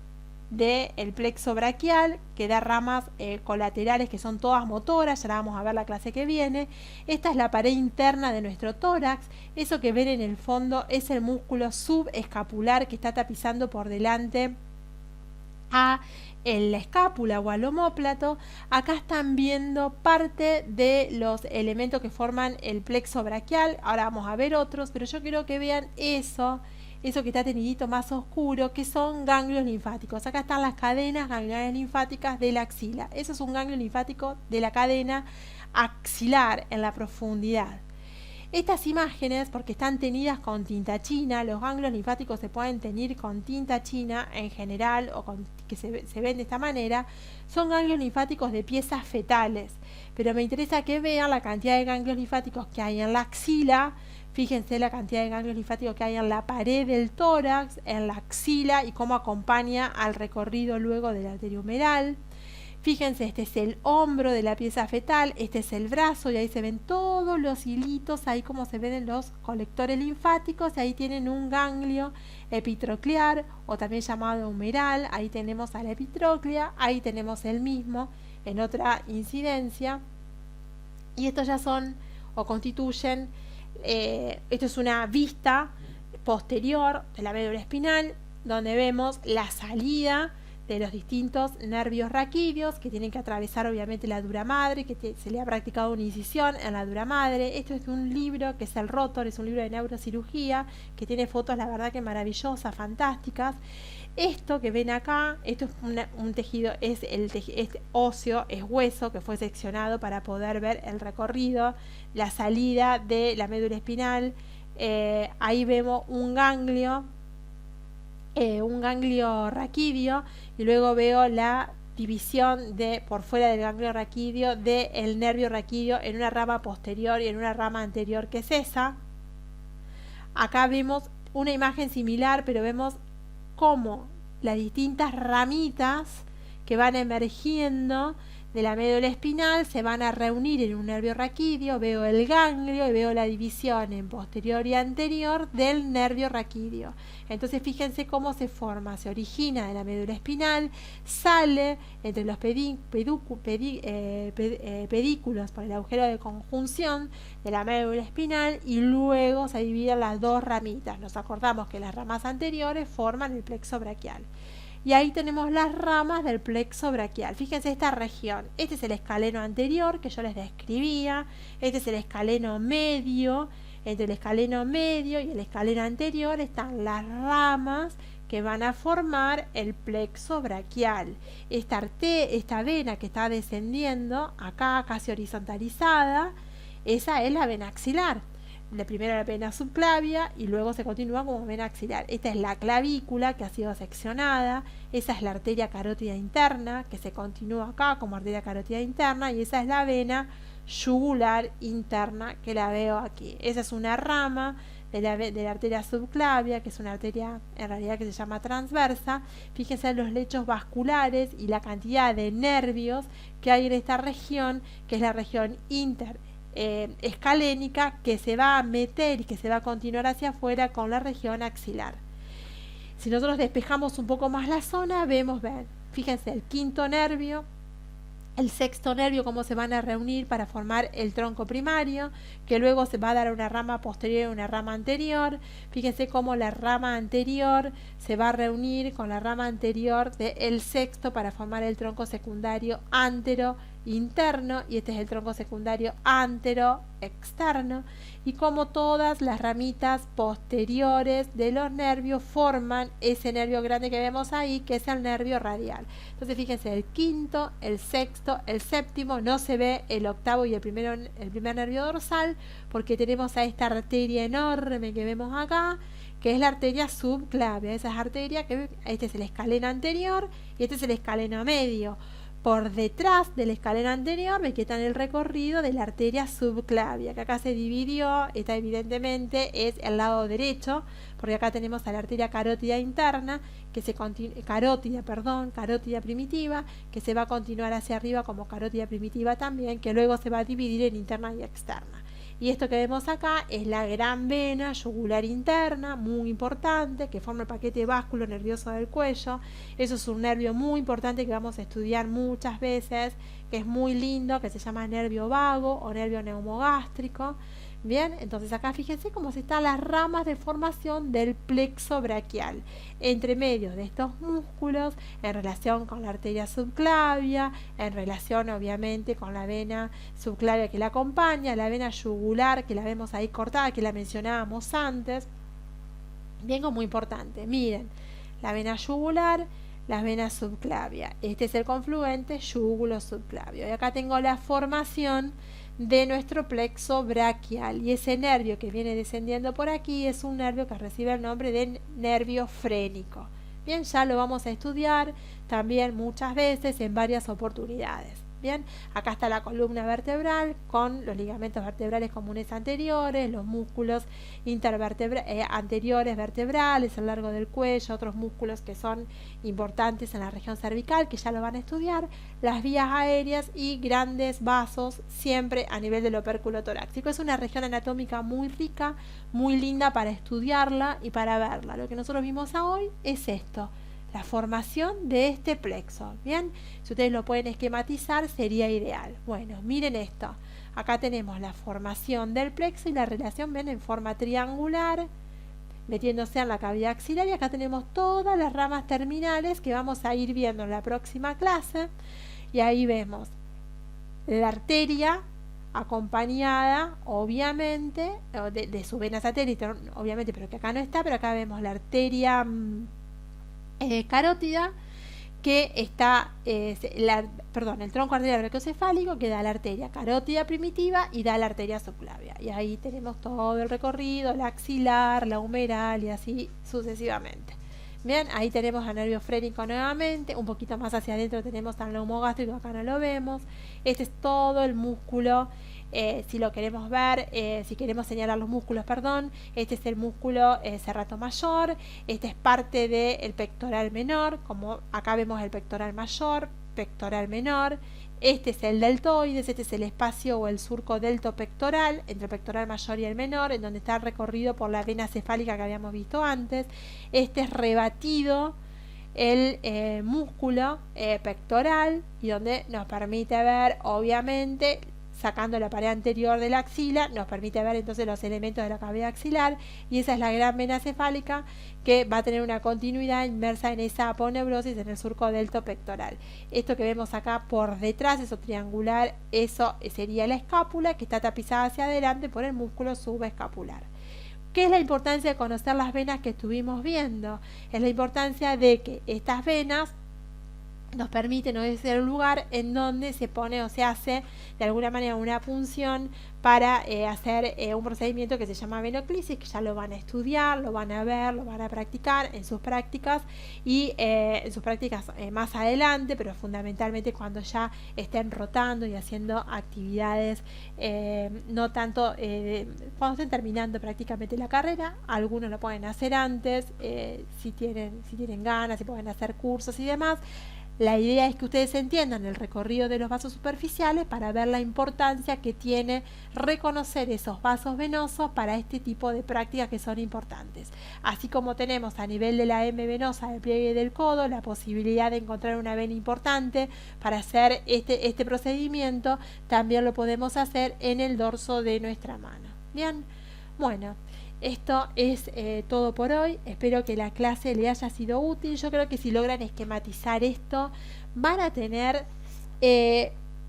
del plexo braquial, que da ramas colaterales que son todas motoras, ya la vamos a ver la clase que viene. Esta es la pared interna de nuestro tórax. Eso que ven en el fondo es el músculo subescapular que está tapizando por delante a la escápula o al omóplato. Acá están viendo parte de los elementos que forman el plexo braquial. Ahora vamos a ver otros, pero yo quiero que vean eso que está tenidito más oscuro, que son ganglios linfáticos. Acá están las cadenas ganglionares linfáticas de la axila. Eso es un ganglio linfático de la cadena axilar en la profundidad. Estas imágenes, porque están tenidas con tinta china, los ganglios linfáticos se pueden teñir con tinta china en general, o que se ven de esta manera, son ganglios linfáticos de piezas fetales. Pero me interesa que vean la cantidad de ganglios linfáticos que hay en la axila. Fíjense la cantidad de ganglios linfáticos que hay en la pared del tórax, en la axila y cómo acompaña al recorrido luego del arterio humeral. Fíjense, este es el hombro de la pieza fetal, este es el brazo y ahí se ven todos los hilitos, ahí como se ven en los colectores linfáticos, y ahí tienen un ganglio epitroclear o también llamado humeral, ahí tenemos a la epitróclea, ahí tenemos el mismo en otra incidencia, y estos ya son o constituyen Esto es una vista posterior de la médula espinal, donde vemos la salida de los distintos nervios raquídeos que tienen que atravesar obviamente la dura madre, que se le ha practicado una incisión en la dura madre. Esto es de un libro que es el Rotor, es un libro de neurocirugía que tiene fotos la verdad que maravillosas, fantásticas. Esto que ven acá, esto es un tejido, es óseo, es hueso que fue seccionado para poder ver el recorrido, la salida de la médula espinal. Ahí vemos un ganglio raquídeo, y luego veo la división de por fuera del ganglio raquídeo del nervio raquídeo en una rama posterior y en una rama anterior, que es esa. Acá vemos una imagen similar, pero vemos cómo las distintas ramitas que van emergiendo de la médula espinal se van a reunir en un nervio raquídeo. Veo el ganglio y veo la división en posterior y anterior del nervio raquídeo. Entonces fíjense cómo se forma, se origina de la médula espinal, sale entre los pedículos por el agujero de conjunción de la médula espinal, y luego se dividen las dos ramitas. Nos acordamos que las ramas anteriores forman el plexo braquial. Y ahí tenemos las ramas del plexo braquial. Fíjense esta región. Este es el escaleno anterior que yo les describía. Este es el escaleno medio. Entre el escaleno medio y el escaleno anterior están las ramas que van a formar el plexo braquial. Esta vena que está descendiendo acá, casi horizontalizada, esa es la vena axilar. Primero la vena subclavia y luego se continúa como vena axilar. Esta es la clavícula que ha sido seccionada. Esa es la arteria carótida interna que se continúa acá como arteria carótida interna, y esa es la vena yugular interna que la veo aquí. Esa es una rama de la arteria subclavia, que es una arteria en realidad que se llama transversa. Fíjense en los lechos vasculares y la cantidad de nervios que hay en esta región, que es la región escalénica, que se va a meter y que se va a continuar hacia afuera con la región axilar. Si nosotros despejamos un poco más la zona, fíjense el quinto nervio, el sexto nervio, cómo se van a reunir para formar el tronco primario, que luego se va a dar una rama posterior y una rama anterior. Fíjense cómo la rama anterior se va a reunir con la rama anterior del sexto para formar el tronco secundario antero interno, y este es el tronco secundario antero externo, y como todas las ramitas posteriores de los nervios forman ese nervio grande que vemos ahí, que es el nervio radial. Entonces fíjense, el quinto, el sexto, el séptimo, no se ve el octavo y el primer nervio dorsal, porque tenemos a esta arteria enorme que vemos acá, que es la arteria subclavia. Esa es arteria este es el escaleno anterior y este es el escaleno medio. Por detrás del escaleno anterior me queda el recorrido de la arteria subclavia, que acá se dividió. Esta evidentemente es el lado derecho, porque acá tenemos a la arteria carótida interna, carótida primitiva, que se va a continuar hacia arriba como carótida primitiva también, que luego se va a dividir en interna y externa. Y esto que vemos acá es la gran vena yugular interna, muy importante, que forma el paquete básculo nervioso del cuello. Eso es un nervio muy importante que vamos a estudiar muchas veces, que es muy lindo, que se llama nervio vago o nervio neumogástrico. Bien, entonces acá fíjense cómo están las ramas de formación del plexo braquial, entre medio de estos músculos, en relación con la arteria subclavia, en relación obviamente con la vena subclavia que la acompaña, la vena yugular que la vemos ahí cortada, que la mencionábamos antes. Bien, como muy importante, miren, la vena yugular, la vena subclavia, este es el confluente yúgulo-subclavio, y acá tengo la formación de nuestro plexo braquial, y ese nervio que viene descendiendo por aquí es un nervio que recibe el nombre de nervio frénico. Bien, ya lo vamos a estudiar también muchas veces en varias oportunidades. Bien, acá está la columna vertebral con los ligamentos vertebrales comunes anteriores, los músculos anteriores vertebrales a lo largo del cuello, otros músculos que son importantes en la región cervical, que ya lo van a estudiar, las vías aéreas y grandes vasos siempre a nivel del opérculo torácico. Es una región anatómica muy rica, muy linda para estudiarla y para verla. Lo que nosotros vimos hoy es esto, la formación de este plexo. Bien, si ustedes lo pueden esquematizar sería ideal. Bueno, miren esto. Acá tenemos la formación del plexo y la relación, ven, en forma triangular, metiéndose en la cavidad axilar, y acá tenemos todas las ramas terminales que vamos a ir viendo en la próxima clase. Y ahí vemos la arteria acompañada, obviamente, de su vena satélite, obviamente, pero que acá no está, pero acá vemos la arteria carótida, que está, el tronco arterial brachiocefálico, que da la arteria carótida primitiva y da la arteria subclavia. Y ahí tenemos todo el recorrido, la axilar, la humeral y así sucesivamente. Bien, ahí tenemos al nervio frénico nuevamente, un poquito más hacia adentro tenemos al neumogástrico, acá no lo vemos. Este es todo el músculo, si lo queremos ver, si queremos señalar los músculos, perdón, este es el músculo serrato mayor, este es parte del pectoral menor, como acá vemos el pectoral mayor, pectoral menor. Este es el deltoides, este es el espacio o el surco deltopectoral entre el pectoral mayor y el menor, en donde está recorrido por la vena cefálica que habíamos visto antes. Este es rebatido el músculo pectoral, y donde nos permite ver, obviamente, sacando la pared anterior de la axila, nos permite ver entonces los elementos de la cavidad axilar, y esa es la gran vena cefálica que va a tener una continuidad inmersa en esa aponeurosis en el surco deltopectoral. Esto que vemos acá por detrás, eso triangular, eso sería la escápula, que está tapizada hacia adelante por el músculo subescapular. ¿Qué es la importancia de conocer las venas que estuvimos viendo? Es la importancia de que estas venas nos permiten, o es el lugar en donde se pone o se hace de alguna manera una punción para hacer un procedimiento que se llama venoclisis, que ya lo van a estudiar, lo van a ver, lo van a practicar en sus prácticas, y en sus prácticas más adelante, pero fundamentalmente cuando ya estén rotando y haciendo actividades, no tanto cuando estén terminando prácticamente la carrera. Algunos lo pueden hacer antes, si tienen ganas, si pueden hacer cursos y demás. La idea es que ustedes entiendan el recorrido de los vasos superficiales para ver la importancia que tiene reconocer esos vasos venosos para este tipo de prácticas que son importantes. Así como tenemos a nivel de la M venosa del pliegue del codo la posibilidad de encontrar una vena importante para hacer este procedimiento, también lo podemos hacer en el dorso de nuestra mano. Bien, bueno. Esto es todo por hoy. Espero que la clase le haya sido útil. Yo creo que si logran esquematizar esto, van a tener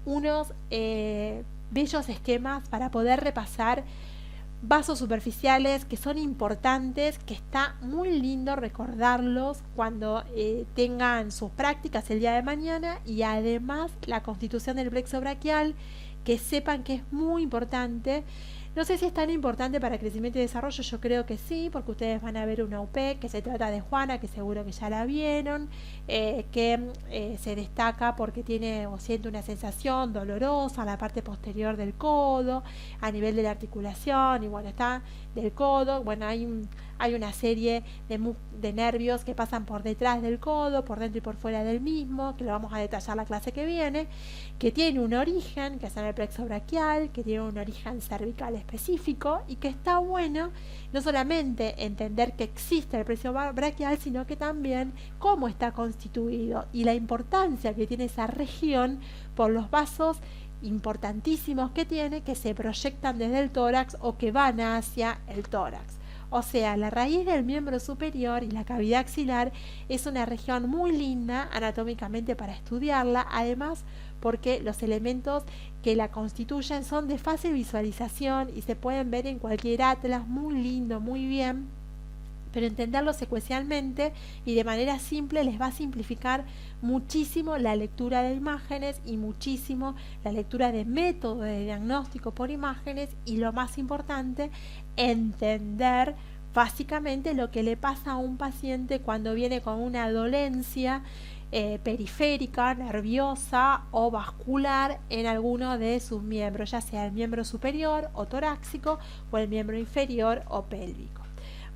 unos bellos esquemas para poder repasar vasos superficiales que son importantes, que está muy lindo recordarlos cuando tengan sus prácticas el día de mañana, y además la constitución del plexo braquial, que sepan que es muy importante. No sé si es tan importante para crecimiento y desarrollo, yo creo que sí, porque ustedes van a ver una UP que se trata de Juana, que seguro que ya la vieron, que se destaca porque tiene o siente una sensación dolorosa en la parte posterior del codo, a nivel de la articulación, y bueno, está del codo, bueno, hay una serie de nervios que pasan por detrás del codo, por dentro y por fuera del mismo, que lo vamos a detallar la clase que viene, que tiene un origen, que es en el plexo braquial, que tiene un origen cervical específico, y que está bueno no solamente entender que existe el plexo braquial, sino que también cómo está constituido y la importancia que tiene esa región por los vasos importantísimos que tiene, que se proyectan desde el tórax o que van hacia el tórax. O sea, la raíz del miembro superior y la cavidad axilar es una región muy linda anatómicamente para estudiarla, además porque los elementos que la constituyen son de fácil visualización y se pueden ver en cualquier atlas, muy lindo, muy bien, pero entenderlo secuencialmente y de manera simple les va a simplificar muchísimo la lectura de imágenes y muchísimo la lectura de método de diagnóstico por imágenes, y lo más importante, entender básicamente lo que le pasa a un paciente cuando viene con una dolencia periférica, nerviosa o vascular en alguno de sus miembros, ya sea el miembro superior o torácico o el miembro inferior o pélvico.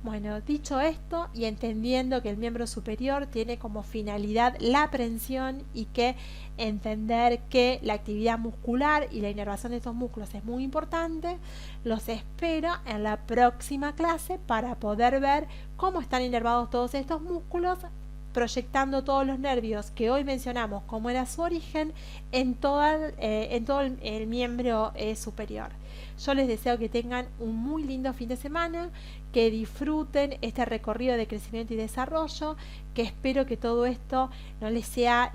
Bueno, dicho esto y entendiendo que el miembro superior tiene como finalidad la aprehensión y que entender que la actividad muscular y la inervación de estos músculos es muy importante, los espero en la próxima clase para poder ver cómo están inervados todos estos músculos proyectando todos los nervios que hoy mencionamos como era su origen en todo el miembro superior. Yo les deseo que tengan un muy lindo fin de semana, que disfruten este recorrido de crecimiento y desarrollo, que espero que todo esto no les sea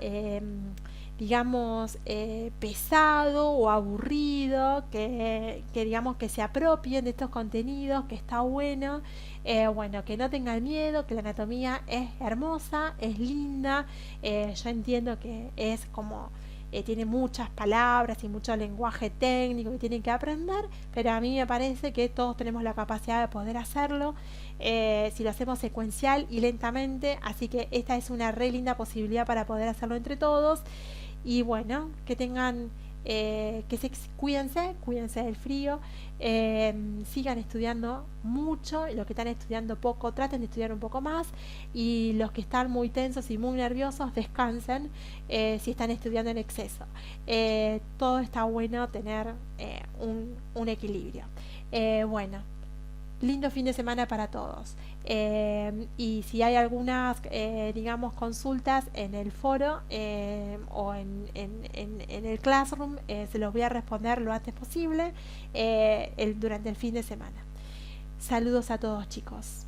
digamos pesado o aburrido, que digamos que se apropien de estos contenidos, que está bueno. Bueno, que no tengan miedo, que la anatomía es hermosa, es linda. Yo entiendo que es como tiene muchas palabras y mucho lenguaje técnico que tienen que aprender, pero a mí me parece que todos tenemos la capacidad de poder hacerlo si lo hacemos secuencial y lentamente, así que esta es una re linda posibilidad para poder hacerlo entre todos. Y bueno, que tengan cuídense del frío, sigan estudiando mucho, y los que están estudiando poco traten de estudiar un poco más, y los que están muy tensos y muy nerviosos descansen si están estudiando en exceso. Todo está bueno tener un equilibrio. Bueno, lindo fin de semana para todos. Y si hay algunas, digamos, consultas en el foro o en el Classroom, se los voy a responder lo antes posible durante el fin de semana. Saludos a todos, chicos.